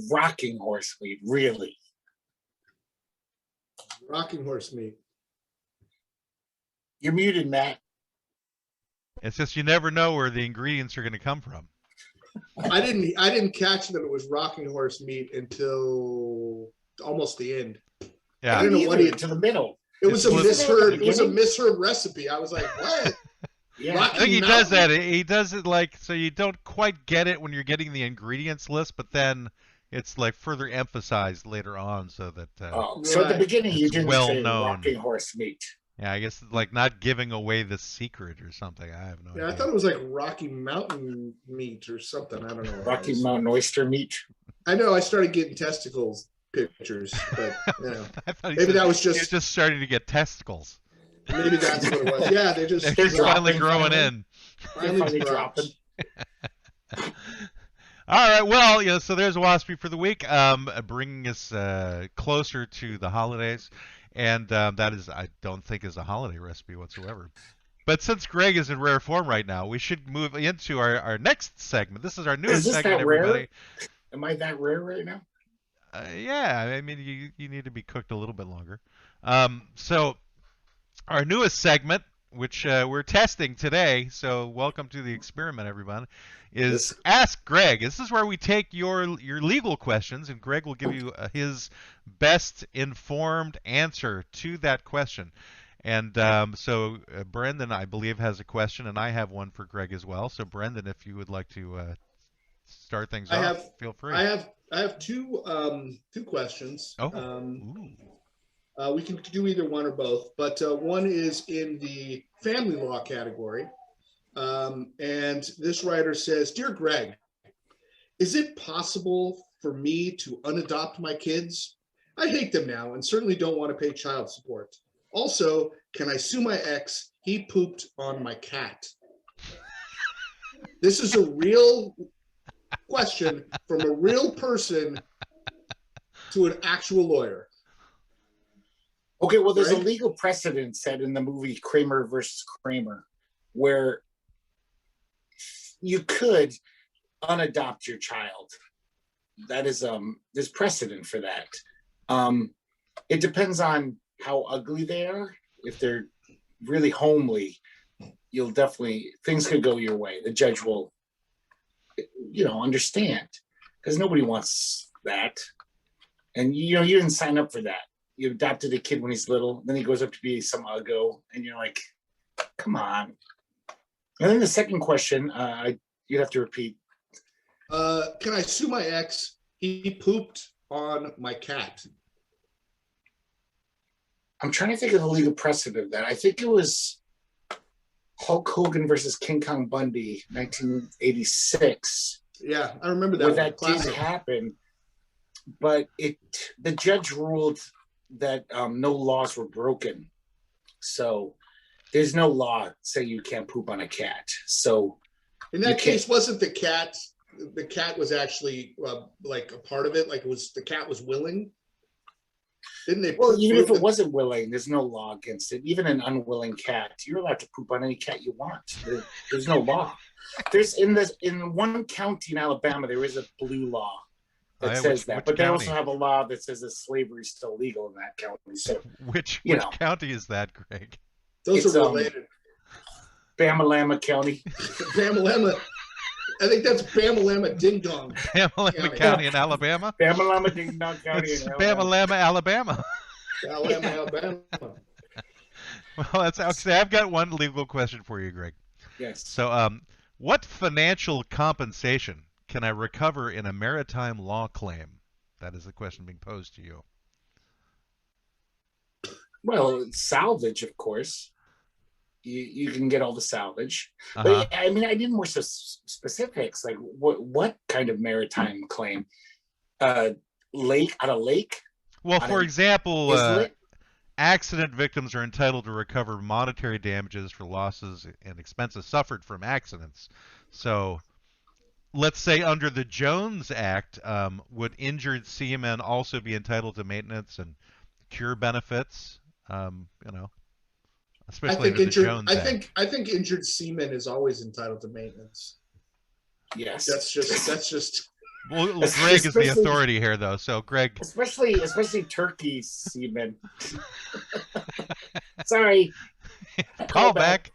Rocking horse meat, really? Rocking horse meat. You're muted, Matt. It's just you never know where the ingredients are going to come from. I didn't catch that it was rocking horse meat until almost the end. Yeah, I didn't know what to the middle. It was a misheard. It was a misheard recipe. I was like, what? Yeah, I think he does that. He does it like so you don't quite get it when you're getting the ingredients list, but then it's like further emphasized later on, so that. So at the beginning you didn't say known. Rocking horse meat. Yeah, I guess like not giving away the secret or something. I have no idea. I thought it was like Rocky Mountain meat or something. I don't know. Rocky Mountain oyster meat. I know I started getting testicles pictures, but maybe that was just starting to get testicles. Maybe that's what it was. Yeah, they're finally growing in. Finally dropping. All right, well, so there's Waspy for the week, bringing us closer to the holidays, and that is, I don't think, is a holiday recipe whatsoever. But since Greg is in rare form right now, we should move into our next segment. This is our newest segment, everybody. Rare? Am I that rare right now? Yeah, I mean, you need to be cooked a little bit longer. So our newest segment, which we're testing today, so welcome to the experiment, everyone, is Ask Greg. This is where we take your legal questions, and Greg will give you his best informed answer to that question. And so Brendan, I believe, has a question, and I have one for Greg as well. So Brendan, if you would like to start things off, feel free. I have two questions. We can do either one or both, but one is in the family law category. And this writer says, "Dear Greg, is it possible for me to unadopt my kids? I hate them now and certainly don't want to pay child support. Also, can I sue my ex? He pooped on my cat." This is a real question from a real person to an actual lawyer. Okay, well, there's a legal precedent set in the movie Kramer versus Kramer, where you could unadopt your child. That is, there's precedent for that. It depends on how ugly they are. If they're really homely, you'll definitely, things could go your way. The judge will, understand, because nobody wants that. And, you didn't sign up for that. You adopted a kid when he's little, then he goes up to be some uggo, and you're like, come on. And then the second question, you'd have to repeat. Can I sue my ex? He pooped on my cat. I'm trying to think of the legal precedent of that. I think it was Hulk Hogan versus King Kong Bundy, 1986. Yeah, I remember that. Where that did happen, but the judge ruled that no laws were broken. So there's no law saying you can't poop on a cat. So in that case, wasn't the cat was actually like a part of it? Like the cat was willing? Didn't they? Well, even if it wasn't willing, there's no law against it. Even an unwilling cat, you're allowed to poop on any cat you want. There's no law. There's in one county in Alabama, there is a blue law that says that, but they also have a law that says that slavery is still legal in that county. So which county is that, Greg? Those are related. Bama Lama County. Bama Lama. I think that's Bama Lama Ding Dong. Bama Lama County in Alabama. Bama Lama Ding Dong County in Alabama. Bama Lama, Alabama. Alabama. Well, that's actually, I've got one legal question for you, Greg. Yes. So, what financial compensation can I recover in a maritime law claim? That is the question being posed to you. Well, salvage, of course. You can get all the salvage. But I mean, I need more specifics. Like what kind of maritime claim? Lake? Well, for example, accident victims are entitled to recover monetary damages for losses and expenses suffered from accidents. So let's say under the Jones Act, would injured seamen also be entitled to maintenance and cure benefits? Especially under the Jones Act. I think injured seamen is always entitled to maintenance. Yes, that's just. Well, Greg is the authority here, though. So, Greg, especially turkey seamen. Sorry. Call back.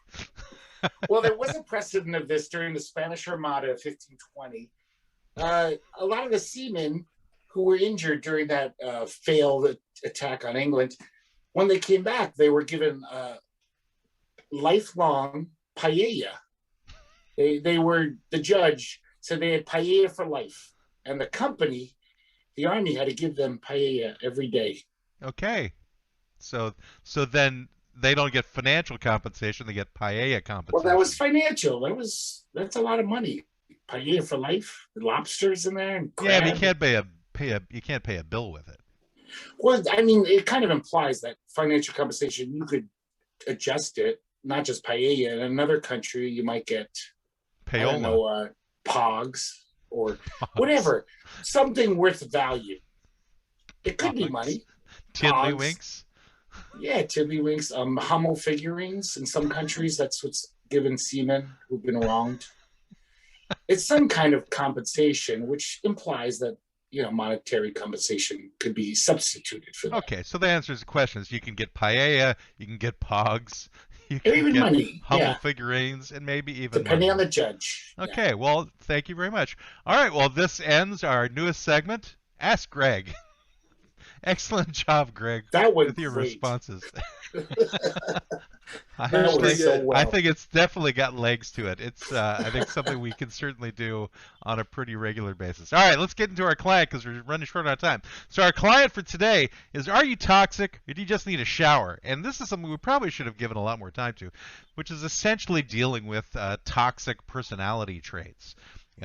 Well, there was a precedent of this during the Spanish Armada of 1520. A lot of the seamen who were injured during that failed attack on England, when they came back, they were given lifelong paella. The judge said they had paella for life, and the army had to give them paella every day. Okay, so then they don't get financial compensation; they get paella compensation. Well, that was financial. That's a lot of money. paella for life. The lobsters in there and crab. Yeah, but you can't pay a bill with it. Well, I mean, it kind of implies that financial compensation, you could adjust it, not just paella. In another country, you might get Paella. I don't know, pogs or whatever, something worth value. It could be money. Tiddlywinks. Yeah, tiddlywinks. Hummel figurines in some countries. That's what's given seamen who've been wronged. It's some kind of compensation, which implies that monetary compensation could be substituted for that. Okay, so the answer to the question is you can get paella, you can get pogs, you Or can even get money. Hummel Yeah. figurines, and maybe even Depending money. on the judge. Okay, well, thank you very much. All right, well, this ends our newest segment, Ask Greg. Excellent job, Greg, That went with your great. responses. I That went so well. I think it's definitely got legs to it. It's I think something we can certainly do on a pretty regular basis. All right, let's get into our client because we're running short on time. So our client for today is: are you toxic, or do you just need a shower? And this is something we probably should have given a lot more time to, which is essentially dealing with toxic personality traits.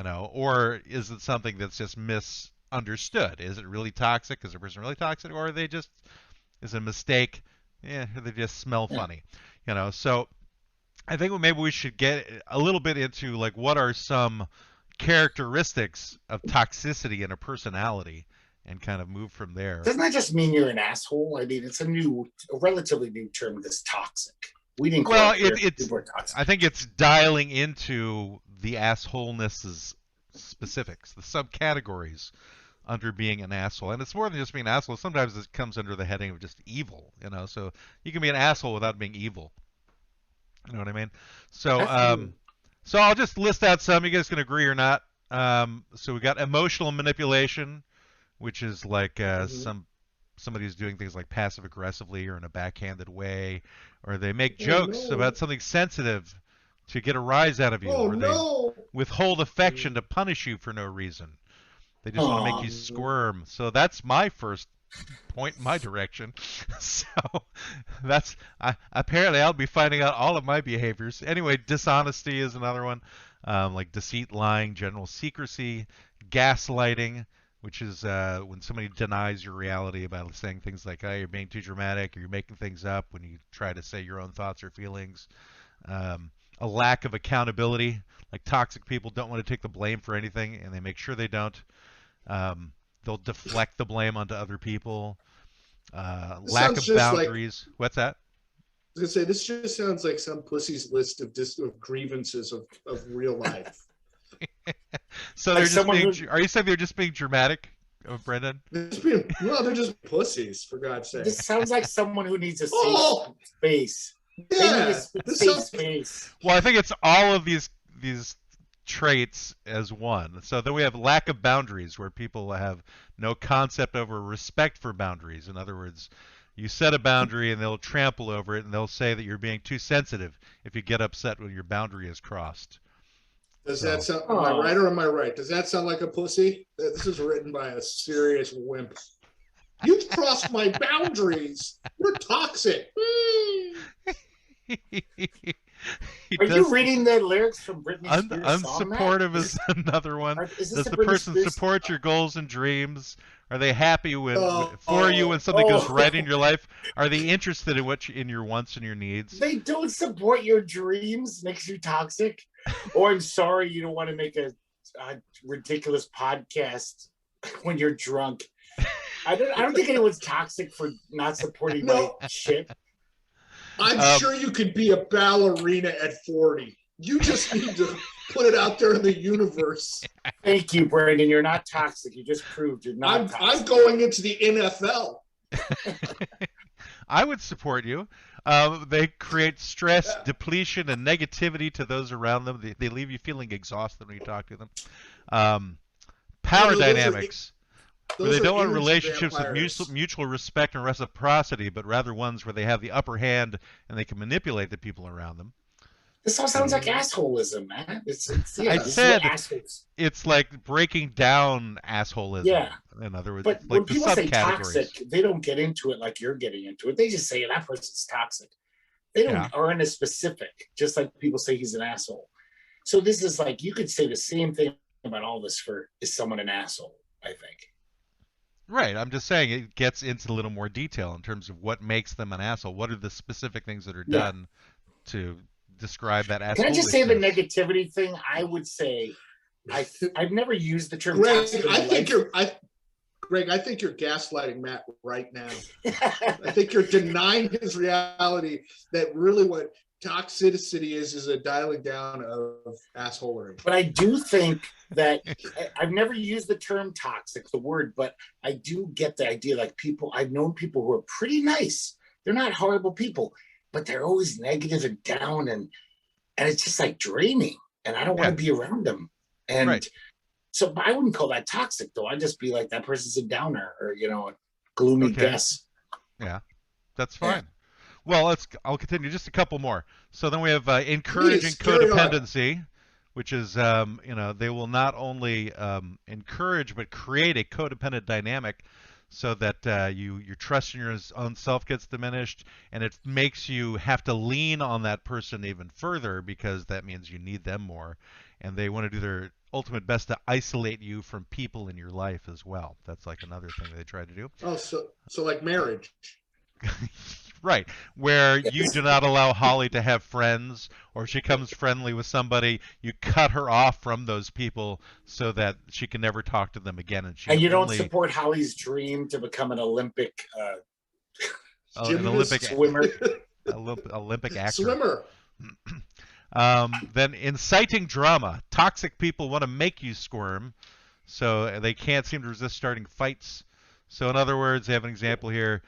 Or is it something that's just misunderstood? Is it really toxic? Is a person really toxic, or are they just is it a mistake? Yeah, they just smell funny. So I think maybe we should get a little bit into like what are some characteristics of toxicity in a personality and kind of move from there. Doesn't that just mean you're an asshole? I mean, it's a relatively new term, this toxic. We didn't call it toxic. I think it's dialing into the assholeness' specifics, the subcategories under being an asshole. And it's more than just being an asshole. Sometimes it comes under the heading of just evil, so you can be an asshole without being evil. You know what I mean? So so I'll just list out some. You guys can agree or not. So we got emotional manipulation, which is like somebody who's doing things like passive aggressively or in a backhanded way, or they make jokes about something sensitive to get a rise out of you, or they withhold affection to punish you for no reason. They just want to make you squirm. So that's my first point in my direction. So that's apparently I'll be finding out all of my behaviors. Anyway, dishonesty is another one, like deceit, lying, general secrecy, gaslighting, which is when somebody denies your reality about saying things like, "Oh, you're being too dramatic," or "You're making things up," when you try to say your own thoughts or feelings. A lack of accountability, like toxic people don't want to take the blame for anything, and they make sure they don't. They'll deflect the blame onto other people. Lack of boundaries. What's that? I was gonna say, this just sounds like some pussy's list of grievances of real life. So they're just are you saying they're just being dramatic, Brendan? They're just pussies, for God's sake. This sounds like someone who needs a safe space. Yeah, space. Well, I think it's all of these traits as one. So then we have lack of boundaries, where people have no concept over respect for boundaries. In other words, you set a boundary and they'll trample over it, and they'll say that you're being too sensitive if you get upset when your boundary is crossed. Does that sound, am I right or am I right? Does that sound like a pussy? This is written by a serious wimp. You've crossed my boundaries. You're toxic. Are you reading the lyrics from Britney Spears? Unsupportive is another one. Does the person support your goals and dreams? Are they happy you when something goes right in your life? Are they interested in your wants and your needs? They don't support your dreams. Makes you toxic. Or I'm sorry, you don't want to make a ridiculous podcast when you're drunk. I don't think anyone's toxic for not supporting my shit. I'm sure you could be a ballerina at 40. You just need to put it out there in the universe. Thank you, Brandon. You're not toxic. You just proved you're not toxic. I'm going into the NFL. I would support you. They create stress, depletion, and negativity to those around them. They leave you feeling exhausted when you talk to them. Power dynamics. Where they don't want relationships with mutual respect and reciprocity, but rather ones where they have the upper hand and they can manipulate the people around them. This all sounds like assholism, man. I said it's like breaking down assholism. Yeah. In other words, but like when the people say subcategories. toxic, they don't get into it like you're getting into it. They just say that person's toxic. They don't aren't as specific, just like people say he's an asshole. So this is like, you could say the same thing about all this for, is someone an asshole, I think. Right. I'm just saying it gets into a little more detail in terms of what makes them an asshole. What are the specific things that are done to describe that asshole? Can I just say the negativity thing? I would say I've never used the term Greg, toxic. Greg, I think you're gaslighting Matt right now. I think you're denying his reality that really what toxicity is a dialing down of assholery. But I do think that I've never used the term toxic, the word, but I do get the idea. Like people, I've known people who are pretty nice. They're not horrible people, but they're always negative and down, and it's just like draining. And I don't want to be around them. And so I wouldn't call that toxic, though. I'd just be like, that person's a downer, or a gloomy guess. Yeah, that's fine. Yeah. Well, I'll continue just a couple more. So then we have encouraging codependency, which is they will not only encourage but create a codependent dynamic, so that your trust in your own self gets diminished, and it makes you have to lean on that person even further, because that means you need them more, and they want to do their ultimate best to isolate you from people in your life as well. That's like another thing they try to do. Oh, so like marriage. Right, where you do not allow Holly to have friends, or if she comes friendly with somebody, you cut her off from those people so that she can never talk to them again. And you don't support Holly's dream to become an Olympic swimmer. Olympic actor. Swimmer. Then inciting drama. Toxic people want to make you squirm, so they can't seem to resist starting fights. So in other words, they have an example here.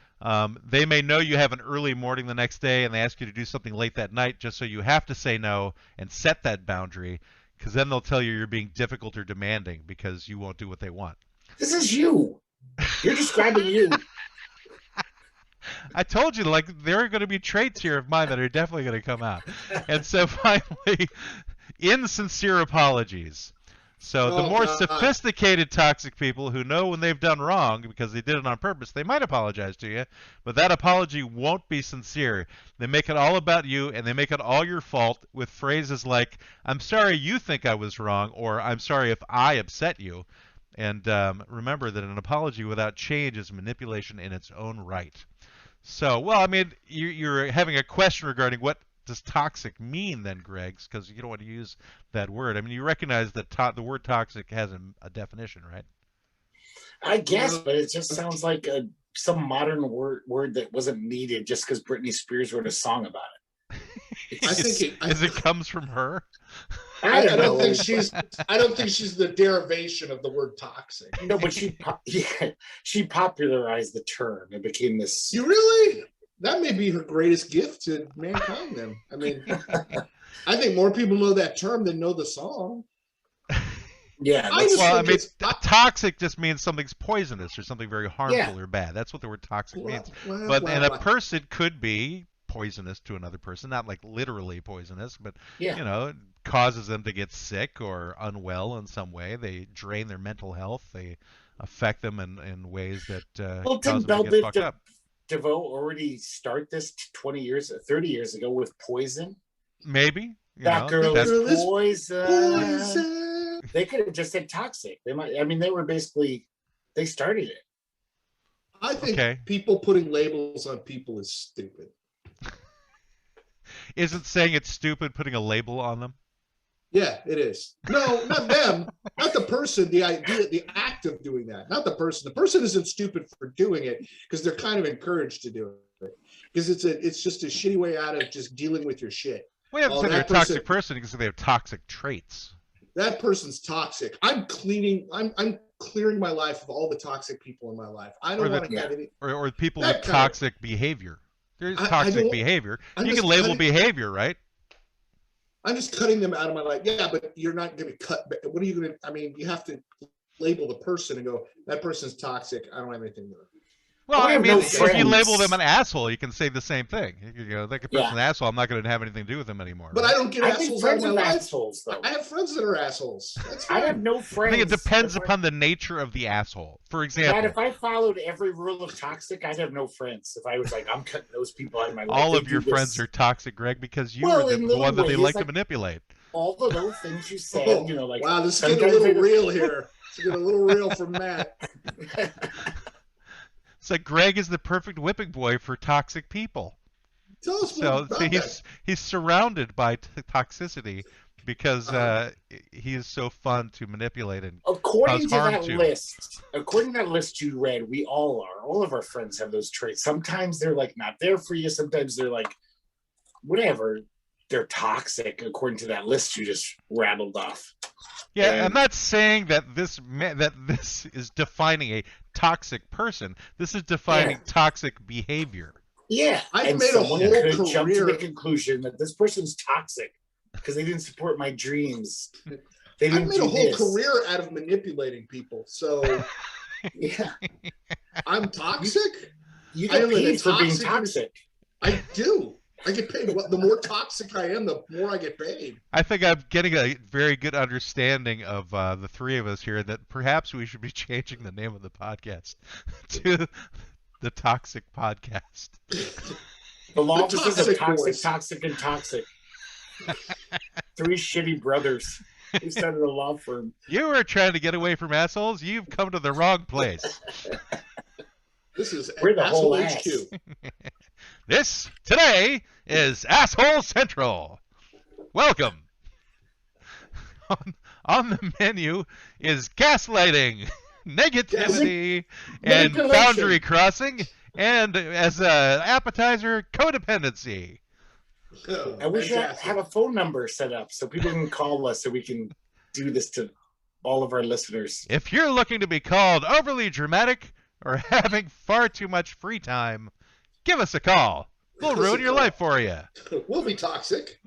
They may know you have an early morning the next day, and they ask you to do something late that night just so you have to say no and set that boundary, because then they'll tell you you're being difficult or demanding because you won't do what they want. This is you. You're describing you. I told you, like, there are going to be traits here of mine that are definitely going to come out. And so finally, insincere apologies. So the more sophisticated toxic people who know when they've done wrong because they did it on purpose, they might apologize to you, but that apology won't be sincere. They make it all about you, and they make it all your fault with phrases like, I'm sorry you think I was wrong, or I'm sorry if I upset you. And remember that an apology without change is manipulation in its own right. So, well, I mean, you're having a question regarding what does toxic mean then, Greg? Because you don't want to use that word. I mean, you recognize that the word toxic has a definition, right? I guess, but it just sounds like some modern word that wasn't needed just because Britney Spears wrote a song about it. I think it comes from her. I don't think she's the derivation of the word toxic. No, but she popularized the term. It became this. You really? That may be her greatest gift to mankind then. I mean, I think more people know that term than know the song. Yeah. Toxic just means something's poisonous or something very harmful or bad. That's what the word toxic means. And a person could be poisonous to another person, not like literally poisonous, but it causes them to get sick or unwell in some way. They drain their mental health. They affect them in ways that cause them to get fucked up. DeVoe already start this 20 years, 30 years ago with Poison? Maybe. That girl is poison. They could have just said toxic. They might. I mean, they started it. I think people putting labels on people is stupid. Isn't saying it's stupid putting a label on them? Yeah, it is. No, not them. Not the person. The idea, the act of doing that. Not the person. The person isn't stupid for doing it because they're kind of encouraged to do it. Because it's just a shitty way out of just dealing with your shit. We haven't said they're a toxic person because they have toxic traits. That person's toxic. I'm clearing my life of all the toxic people in my life. I don't want to have any. Or people with toxic behavior. There's toxic behavior. You can label behavior, right? I'm just cutting them out of my life. Yeah, but you're not going to cut. What are you going to? I mean, you have to label the person and go, that person's toxic. I don't have anything to do. Well, I mean, if you label them an asshole, you can say the same thing. You go, that person's an asshole. I'm not going to have anything to do with them anymore. But right? I don't get assholes out of my life. Assholes, though. I have friends that are assholes. That's fine. I have no friends. I think it depends upon the nature of the asshole. For example, if I followed every rule of toxic, I'd have no friends. If I was like, I'm cutting those people out of my life. All of your friends are toxic, Greg, because you are the one that they like to manipulate. all the little things you said, Oh, you know, like wow, this is getting a little real here. It's getting a little real from Matt. It's like Greg is the perfect whipping boy for toxic people. Tell us more about he's surrounded by toxicity because he is so fun to manipulate and according cause harm to that list. According to that list you read, we all are. All of our friends have those traits. Sometimes they're like not there for you. Sometimes they're like whatever. They're toxic according to that list you just rattled off. Yeah, and I'm not saying that this is defining a toxic person. This is defining toxic behavior. Yeah, I've made a whole career. Jump to the conclusion that this person's toxic because they didn't support my dreams. I've made a whole career out of manipulating people. So, yeah, I'm toxic. You get paid for being toxic. I do. I get paid. The more toxic I am, the more I get paid. I think I'm getting a very good understanding of the three of us here that perhaps we should be changing the name of the podcast to the Toxic Podcast. The Law Offices of Toxic, and Toxic. Three shitty brothers who started a law firm. You were trying to get away from assholes. You've come to the wrong place. This is We're the Asshole whole HQ. This today is Asshole Central. Welcome. On the menu is gaslighting, negativity, and boundary crossing, and as an appetizer, codependency. Oh, and we should have a phone number set up so people can call us so we can do this to all of our listeners. If you're looking to be called overly dramatic or having far too much free time, give us a call. We'll ruin your life for you. We'll be toxic.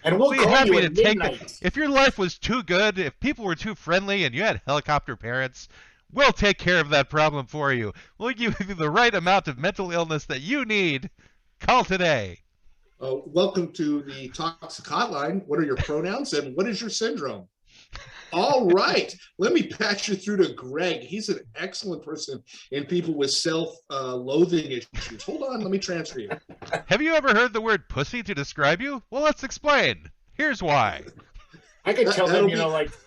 And we'll be call happy you to at take midnight. If your life was too good, if people were too friendly and you had helicopter parents, we'll take care of that problem for you. We'll give you the right amount of mental illness that you need. Call today. Welcome to the Toxic Hotline. What are your pronouns and what is your syndrome? All right. Let me patch you through to Greg. He's an excellent person in people with self-loathing issues. Hold on. Let me transfer you. Have you ever heard the word pussy to describe you? Well, let's explain. Here's why. I could tell them,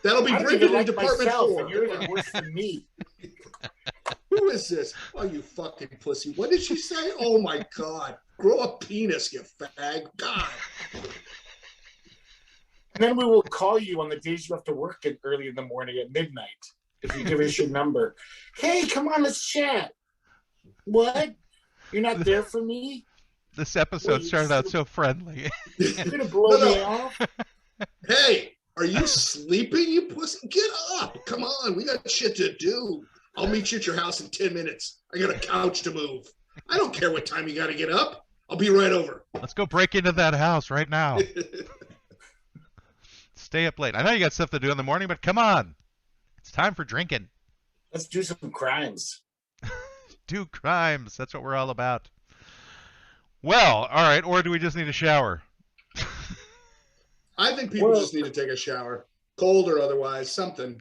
that'll be breaking in Department 4. And you're even worse than me. Who is this? Oh, you fucking pussy. What did she say? Oh, my God. Grow a penis, you fag. God. And then we will call you on the days you have to work early in the morning at midnight if you give us your number. Hey, come on, let's chat. What? You're not there for me? This episode started out so friendly. You're going to blow me off? Hey, are you sleeping, you pussy? Get up. Come on. We got shit to do. I'll meet you at your house in 10 minutes. I got a couch to move. I don't care what time you got to get up. I'll be right over. Let's go break into that house right now. Stay up late. I know you got stuff to do in the morning, but come on. It's time for drinking. Let's do some crimes. Do crimes. That's what we're all about. Well, all right. Or do we just need a shower? I think people just need to take a shower. Cold or otherwise, something,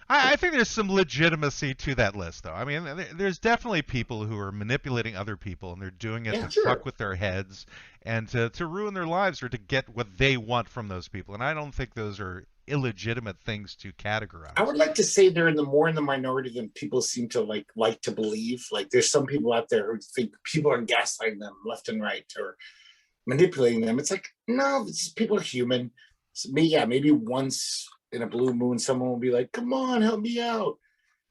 I think there's some legitimacy to that list, though. I mean, there's definitely people who are manipulating other people, and they're doing it to fuck with their heads and to ruin their lives or to get what they want from those people. And I don't think those are illegitimate things to categorize. I would like to say they're more in the minority than people seem to like to believe. Like, there's some people out there who think people are gaslighting them left and right or manipulating them. It's like, no, people are human. So maybe once in a blue moon, someone will be like, come on, help me out.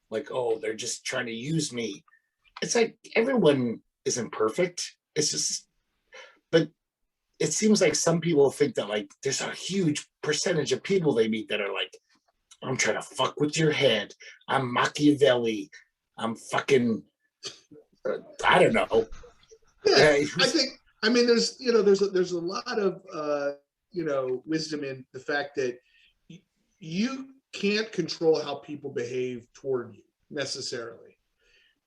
Like, oh, they're just trying to use me. It's like, everyone isn't perfect. It's just, but it seems like some people think that there's a huge percentage of people they meet that are like, I'm trying to fuck with your head. I'm Machiavelli. I'm fucking, I don't know. Yeah, I mean, there's a lot of, wisdom in the fact that you can't control how people behave toward you necessarily,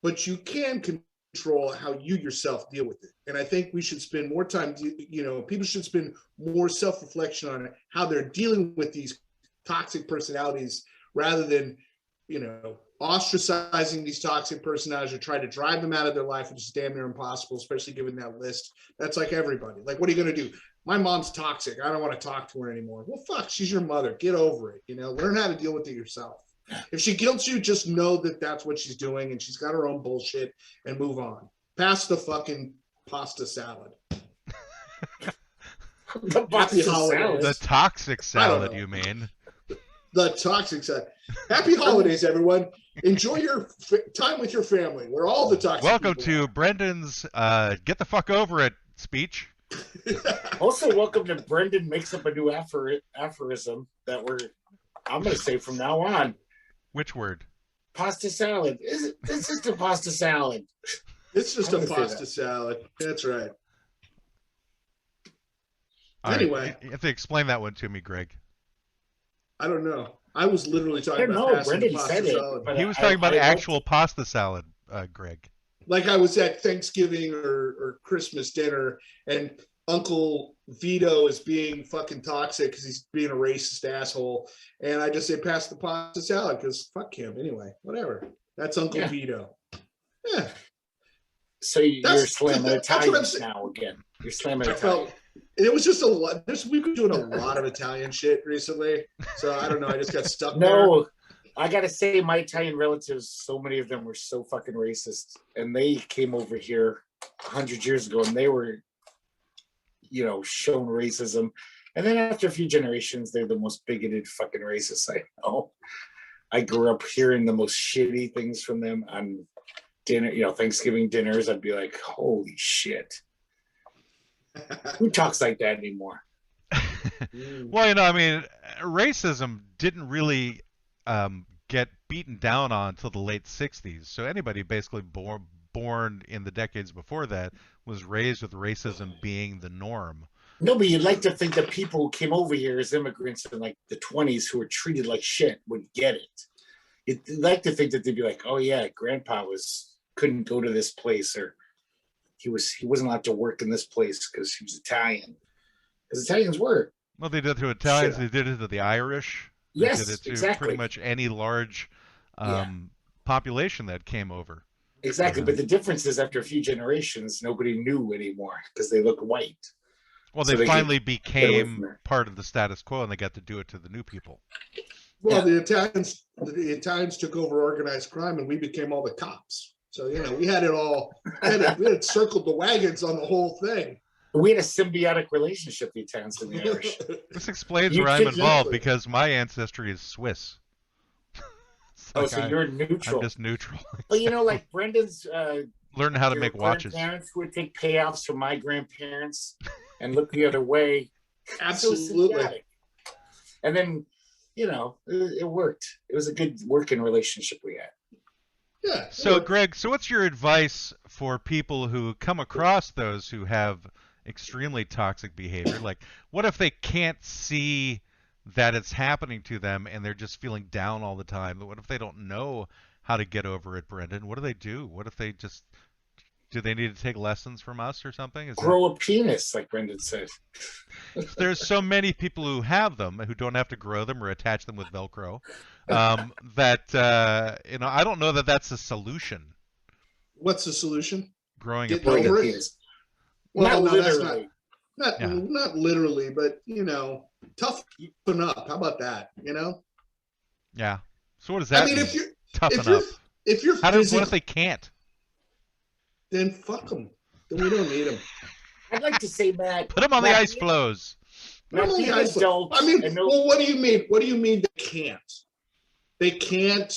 but you can control how you yourself deal with it. And I think we should spend more time, people should spend more self-reflection on how they're dealing with these toxic personalities rather than, ostracizing these toxic personalities or try to drive them out of their life, which is damn near impossible, especially given that list. That's like everybody. Like, what are you going to do? My mom's toxic. I don't want to talk to her anymore. Well, fuck, she's your mother. Get over it. Learn how to deal with it yourself. If she guilts you, just know that that's what she's doing and she's got her own bullshit and move on. Pass the fucking pasta salad. Happy holidays. The toxic salad, you mean? The toxic salad. Happy holidays, everyone. Enjoy your time with your family. We're all the toxic Welcome to are. Brendan's Get the Fuck Over It speech. Also, welcome to Brendan makes up a new aphorism that I'm going to say from now on. Which word? Pasta salad. It's just a pasta salad. It's just a pasta salad. That's right. Anyway. You have to explain that one to me, Greg. I don't know. I was literally talking about Brendan pasta said salad. It, he was talking about actual pasta salad, Greg. Like I was at Thanksgiving or Christmas dinner, and Uncle Vito is being fucking toxic because he's being a racist asshole. And I just say, pass the pasta salad because fuck him. Anyway, whatever. That's Uncle Vito. Yeah. So you're slamming Italians now again. You're slamming Italians. It was just a lot. We've been doing a lot of Italian shit recently. So I don't know. I just got stuck there. No, I got to say, my Italian relatives, so many of them were so fucking racist. And they came over here 100 years ago and they were, shown racism. And then after a few generations, they're the most bigoted fucking racists I know. I grew up hearing the most shitty things from them on dinner, Thanksgiving dinners. I'd be like, holy shit. Who talks like that anymore? Well, racism didn't really get beaten down on until the late 60s. So anybody basically born in the decades before that was raised with racism being the norm. No, but you'd like to think that people who came over here as immigrants in like the 20s who were treated like shit would get it. You'd like to think that they'd be like, oh yeah, grandpa couldn't go to this place, or he wasn't allowed to work in this place because he was Italian. Because Italians were. Well, they did it to Italians. They did it to the Irish. Yes, they did it to exactly. Pretty much any large population that came over. Exactly, but the difference is after a few generations, nobody knew anymore because they look white. Well, they finally became part of the status quo, and they got to do it to the new people. Well, the Italians took over organized crime, and we became all the cops. So, we had it all. We had circled the wagons on the whole thing. We had a symbiotic relationship, the Italians and the Irish. This explains where I'm involved, because my ancestry is Swiss. So you're neutral. I'm just neutral. Well, like Brendan's learning how to make watches. Grandparents would take payoffs from my grandparents and look the other way. Absolutely. So and then, it worked. It was a good working relationship we had. Yeah. So, Greg, what's your advice for people who come across those who have extremely toxic behavior? Like, what if they can't see that it's happening to them and they're just feeling down all the time? What if they don't know how to get over it, Brendan? What do they do? What if they just... Do they need to take lessons from us or something? Grow a penis, like Brendan said. There's so many people who have them, who don't have to grow them or attach them with Velcro, that, I don't know that that's a solution. What's the solution? Growing Get a penis. over it? Well, not literally. That's not literally, but, toughen up. How about that, Yeah. So what does that mean? Toughen up. What if they can't? Then fuck them. Then we don't need them. I'd like to say, Matt. Put them on the ice floes. What do you mean? What do you mean they can't? They can't.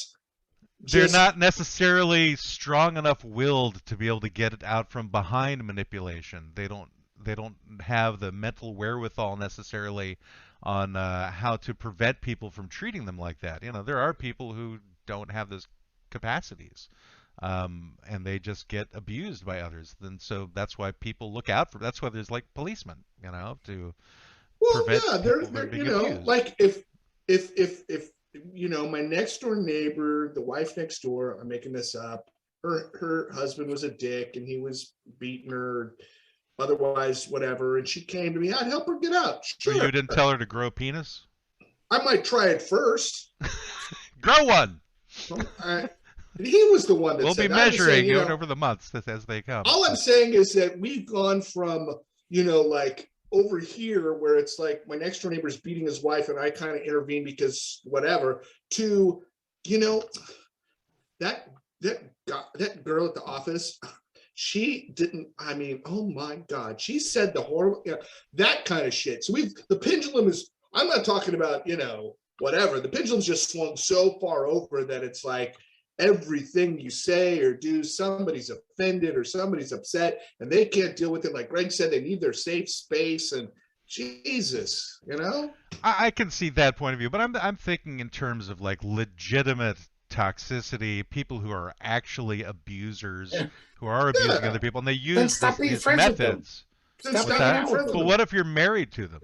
They're not necessarily strong enough willed to be able to get it out from behind manipulation. They don't have the mental wherewithal necessarily on how to prevent people from treating them like that. There are people who don't have those capacities. And they just get abused by others. And so that's why people look out for. That's why there's like policemen, to prevent people from being abused. Like if my next door neighbor, the wife next door, I'm making this up, her husband was a dick and he was beating her, otherwise whatever, and she came to me, I'd help her get out. Sure. So you didn't tell her to grow a penis? I might try it first. Grow one. He was the one that we'll said be that. measuring it over the months as they come. All I'm saying is that we've gone from, like over here where it's like my next door neighbor's beating his wife and I kind of intervene because whatever, to, that girl at the office, she didn't, oh my God, she said the horrible, that kind of shit. So the pendulum is, I'm not talking about, whatever. The pendulum's just swung so far over that it's like everything you say or do, somebody's offended or somebody's upset and they can't deal with it. Like Greg said, they need their safe space, and Jesus, I can see that point of view, but I'm thinking in terms of like legitimate toxicity, people who are actually abusers, who are abusing other people, and they use these methods. But what if you're married to them?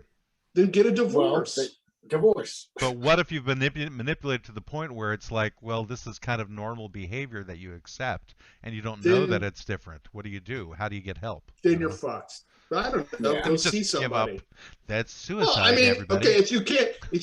Then get a divorce. Divorce. But what if you've been manipulated to the point where it's like, well, this is kind of normal behavior that you accept, and you don't know that it's different? What do you do? How do you get help? Then you're fucked. I don't know. Go see somebody. That's suicide. Everybody. Okay, if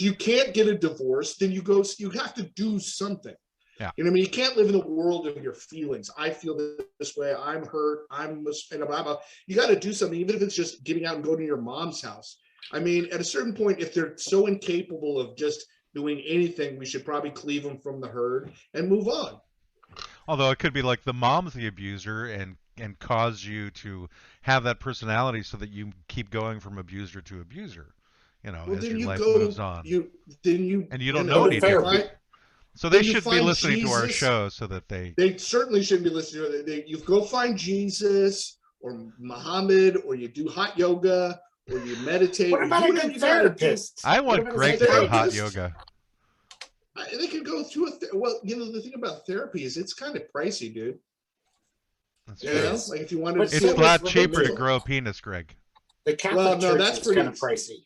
you can't get a divorce, then you have to do something. Yeah. You can't live in the world of your feelings. I feel this way. I'm hurt. and blah, blah. You got to do something, even if it's just getting out and going to your mom's house. At a certain point, if they're so incapable of just doing anything, we should probably cleave them from the herd and move on. Although it could be like the mom's the abuser and cause you to have that personality so that you keep going from abuser to abuser, as your life moves on. You don't know any different. So they should be listening to our show so that they certainly shouldn't be listening to it. You go find Jesus or Muhammad, or you do hot yoga, or you meditate. What about a good therapist? I want Greg to do hot yoga. They can go through the thing about therapy is it's kind of pricey, dude. That's true. Like if you wanted to, it's a lot cheaper to grow a penis, Greg. The Catholic Church is kind of pricey.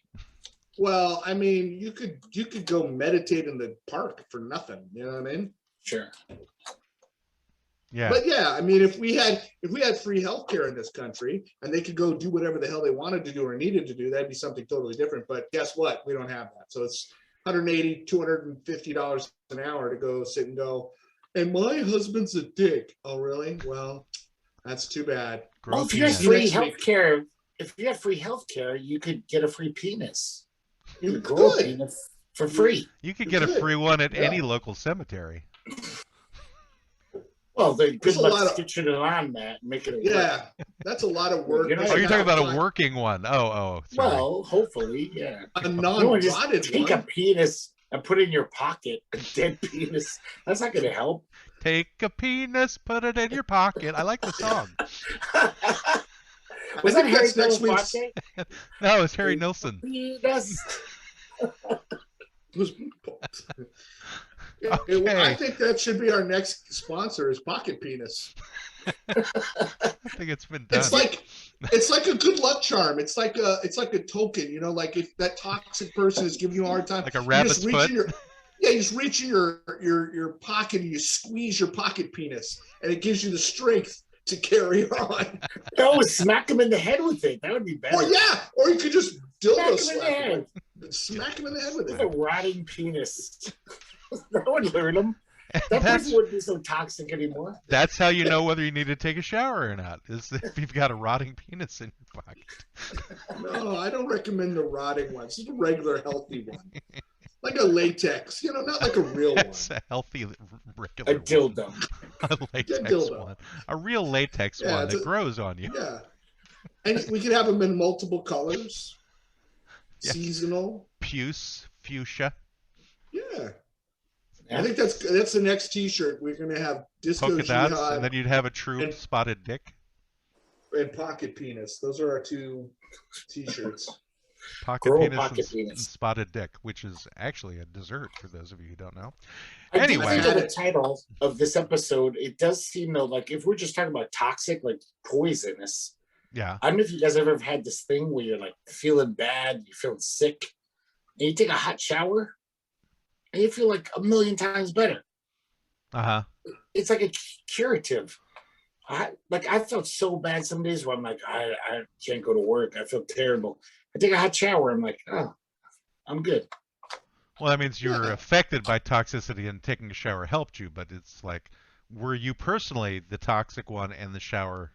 Well, you could go meditate in the park for nothing. You know what I mean? Sure. Yeah. But yeah, if we had free healthcare in this country and they could go do whatever the hell they wanted to do or needed to do, that'd be something totally different. But guess what? We don't have that. So it's $180, $250 an hour to go sit and go, and my husband's a dick. Oh, really? Well, that's too bad. Well, if you had free healthcare, you could get a free penis. You could grow a penis for free. You could get a free one at any local cemetery. Well, good luck stitching it on that, making it work. Yeah, that's a lot of work. You're talking about a working one. Oh, sorry. Well, hopefully, yeah. A non-rotted one. Take a penis and put it in your pocket, a dead penis. That's not going to help. Take a penis, put it in your pocket. I like the song. Was that Harry next week's? No, it's Harry Nilsson. Penis. Okay. I think that should be our next sponsor is Pocket Penis. I think it's been done. It's like a good luck charm. It's like a token, like if that toxic person is giving you a hard time. Like a rabbit's foot. You just reach in your pocket and you squeeze your pocket penis, and it gives you the strength to carry on. No, smack him in the head with it. That would be better. Or you could just dildo smack him in the head with it. A rotting penis. That would learn him. That person wouldn't be so toxic anymore. That's how you know whether you need to take a shower or not, is if you've got a rotting penis in your pocket. No, I don't recommend the rotting one. Just a regular healthy one. Like a latex, not like a real one. That's a healthy regular A dildo. A latex one. A real latex one that grows on you. Yeah. And we could have them in multiple colors. Yeah. Seasonal. Puce, fuchsia. Yeah. I think that's the next T-shirt. We're going to have disco polka dots, jihad, and then you'd have a true spotted dick. And pocket penis. Those are our two T-shirts. Pocket penis and spotted dick, which is actually a dessert for those of you who don't know. Anyway, I think the title of this episode, it does seem though like if we're just talking about toxic, like poisonous. Yeah. I don't know if you guys ever had this thing where you're like feeling bad, you're feeling sick, and you take a hot shower. And you feel like a million times better. It's like a curative. I felt so bad some days where I'm like, I can't go to work. I feel terrible. I take a hot shower. I'm like, oh, I'm good. Well, that means you were affected by toxicity and taking a shower helped you, but it's like, were you personally the toxic one and the shower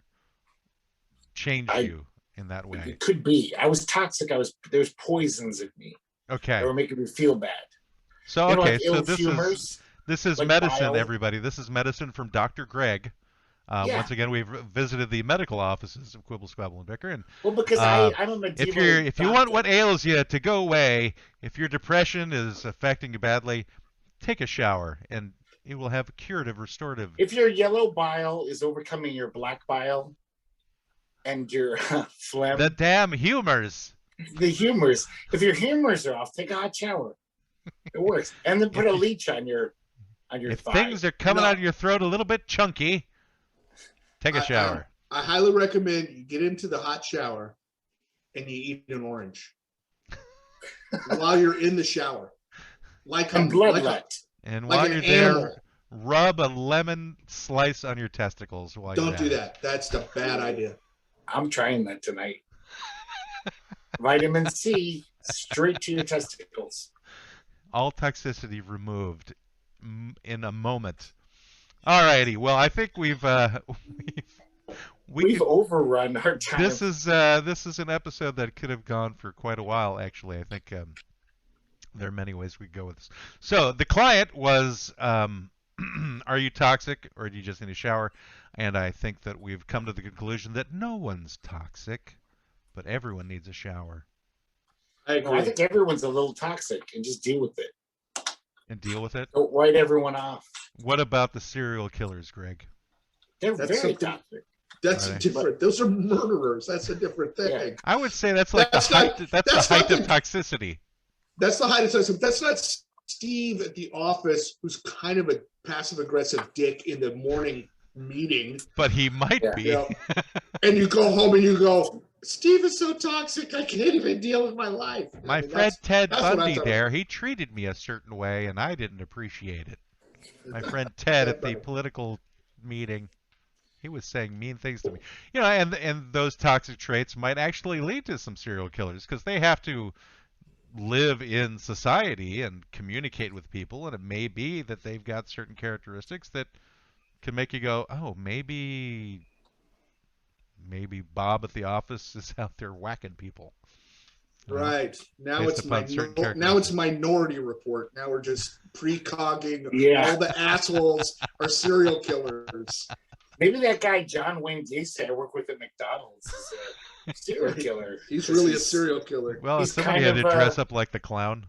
changed you in that way? It could be. I was toxic. There was poisons in me. Okay. That were making me feel bad. So, okay, so this is like medicine, bile. Everybody. This is medicine from Dr. Greg. Once again, we've visited the medical offices of Quibble, Squabble, and Bicker. And, well, because I'm a medieval if you want what ails you to go away, if your depression is affecting you badly, take a shower, and it will have a curative, restorative. If your yellow bile is overcoming your black bile, and your phlegm, the damn humors. The humors. If your humors are off, take a hot shower. It works, and then put a leech on your if thigh. Things are coming out of your throat a little bit chunky, take a shower. I highly recommend you get into the hot shower and you eat an orange while you're in the shower, and while you're there, rub a lemon slice on your testicles while Don't do that. That's the bad idea. I'm trying that tonight. Vitamin C straight to your testicles. All toxicity removed in a moment. All righty. Well, I think we've overrun our time. This is an episode that could have gone for quite a while. Actually, I think there are many ways we could go with this. So the client was, are you toxic or do you just need a shower? And I think that we've come to the conclusion that no one's toxic, but everyone needs a shower. I agree. I think everyone's a little toxic, and just deal with it. Don't write everyone off. What about the serial killers, Greg? They're very toxic. That's different. Those are murderers. That's a different thing. Yeah. I would say that's like the height of toxicity. That's the height of toxicity. That's not Steve at the office, who's kind of a passive-aggressive dick in the morning meeting. But he might be. You know, and you go home and you go, Steve is so toxic, I can't even deal with my life. My friend Ted Bundy he treated me a certain way, and I didn't appreciate it. My friend Ted at the political meeting, he was saying mean things to me. You know, and those toxic traits might actually lead to some serial killers, because they have to live in society and communicate with people, and it may be that they've got certain characteristics that can make you go, oh, maybe Bob at the office is out there whacking people. Right. Now it's Minority Report. Now we're just precogging all the assholes are serial killers. Maybe that guy John Wayne Gacy I work with at McDonald's is a serial killer. He's really a serial killer. Well, somebody had to dress up like the clown.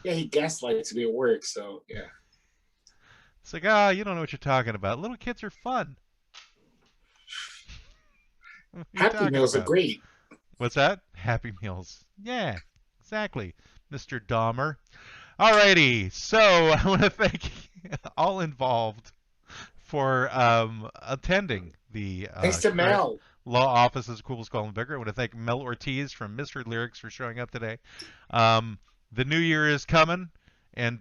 Yeah, he gaslights me at work, so yeah. It's like, you don't know what you're talking about. Little kids are fun. Happy Meals are great. What's that? Happy Meals. Yeah, exactly, Mr. Dahmer. Alrighty, so I want to thank all involved for attending the thanks to Mel. Law Offices of Quibble, Squabble, and Bicker. I want to thank Mel Ortiz from Mystery Lyrics for showing up today. The new year is coming, and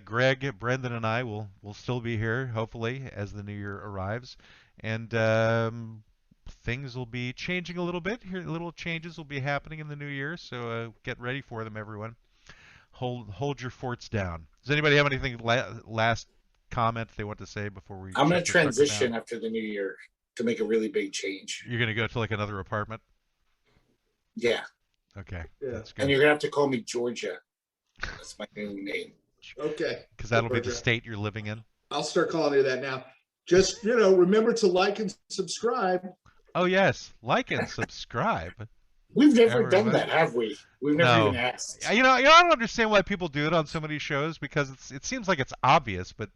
Greg, Brendan, and I will still be here, hopefully, as the new year arrives. And things will be changing a little bit. Little changes will be happening in the new year, so get ready for them, everyone. Hold your forts down. Does anybody have anything last comment they want to say before we? I'm going to transition after the new year to make a really big change. You're going to go to like another apartment? Yeah. Okay. Yeah. That's good. And you're going to have to call me Georgia. That's my new name. Okay. Because that'll be the state you're living in. I'll start calling you that now. Just, remember to like and subscribe. Oh, yes. Like and subscribe. We've never done that, have we? We've never even asked. I don't understand why people do it on so many shows, because it seems like it's obvious, but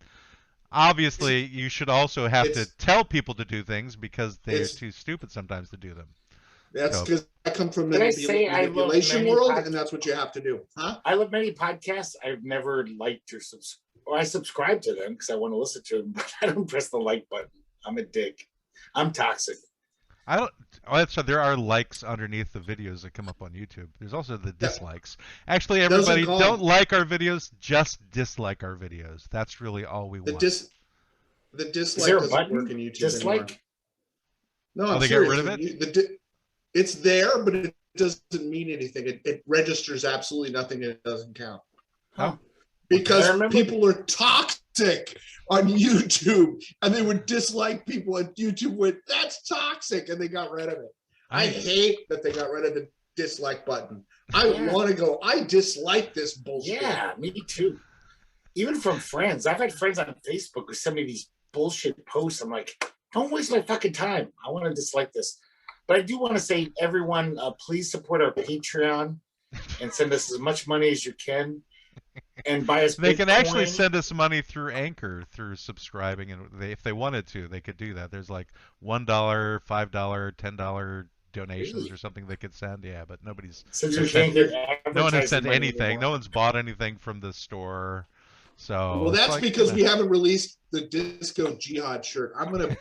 obviously you should also have to tell people to do things because they're too stupid sometimes to do them. That's because I come from the manipulation world, and that's what you have to do. Huh? I love many podcasts. I've never liked or I subscribe to them because I want to listen to them, but I don't press the like button. I'm a dick. I'm toxic. I don't. Oh, so there are likes underneath the videos that come up on YouTube. There's also the dislikes. Actually, everybody, don't like our videos. Just dislike our videos. That's really all we want. The dislike doesn't work in YouTube dislike? anymore. No, they got rid of it. It's there, but it doesn't mean anything. It registers absolutely nothing, and it doesn't count. Huh. Because people are toxic on YouTube, and they would dislike people on YouTube with that's toxic, and they got rid of it. I hate that they got rid of the dislike button. I want to go, I dislike this bullshit. Yeah, me too. Even from friends. I've had friends on Facebook who send me these bullshit posts. I'm like, don't waste my fucking time. I want to dislike this. But I do want to say, everyone, please support our Patreon and send us as much money as you can. And buy us They Bitcoin. can actually send us money through Anchor, through subscribing, and if they wanted to, they could do that. There's like $1, $5, $10 donations or something they could send. Yeah, but nobody's Since we can't get no one has sent money anything. anymore. No one's bought anything from the store. So Well, that's like, because we haven't released the Disco Jihad shirt. I'm gonna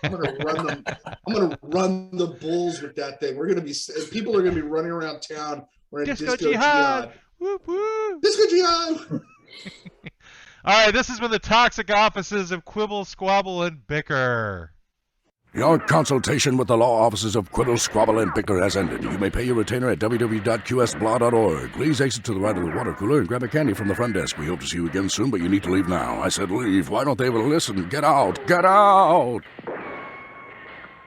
run them. I'm gonna run the bulls with that thing. We're gonna be people are gonna be running around town wearing Disco Jihad. Whoop, whoop. Disco Jihad. All right, this has been the Toxic Offices of Quibble, Squabble, and Bicker. Your consultation with the Law Offices of Quibble, Squabble, and Bicker has ended. You may pay your retainer at www.qsblaw.org. Please exit to the right of the water cooler and grab a candy from the front desk. We hope to see you again soon, but you need to leave now. I said leave. Why don't they ever listen? Get out! Get out!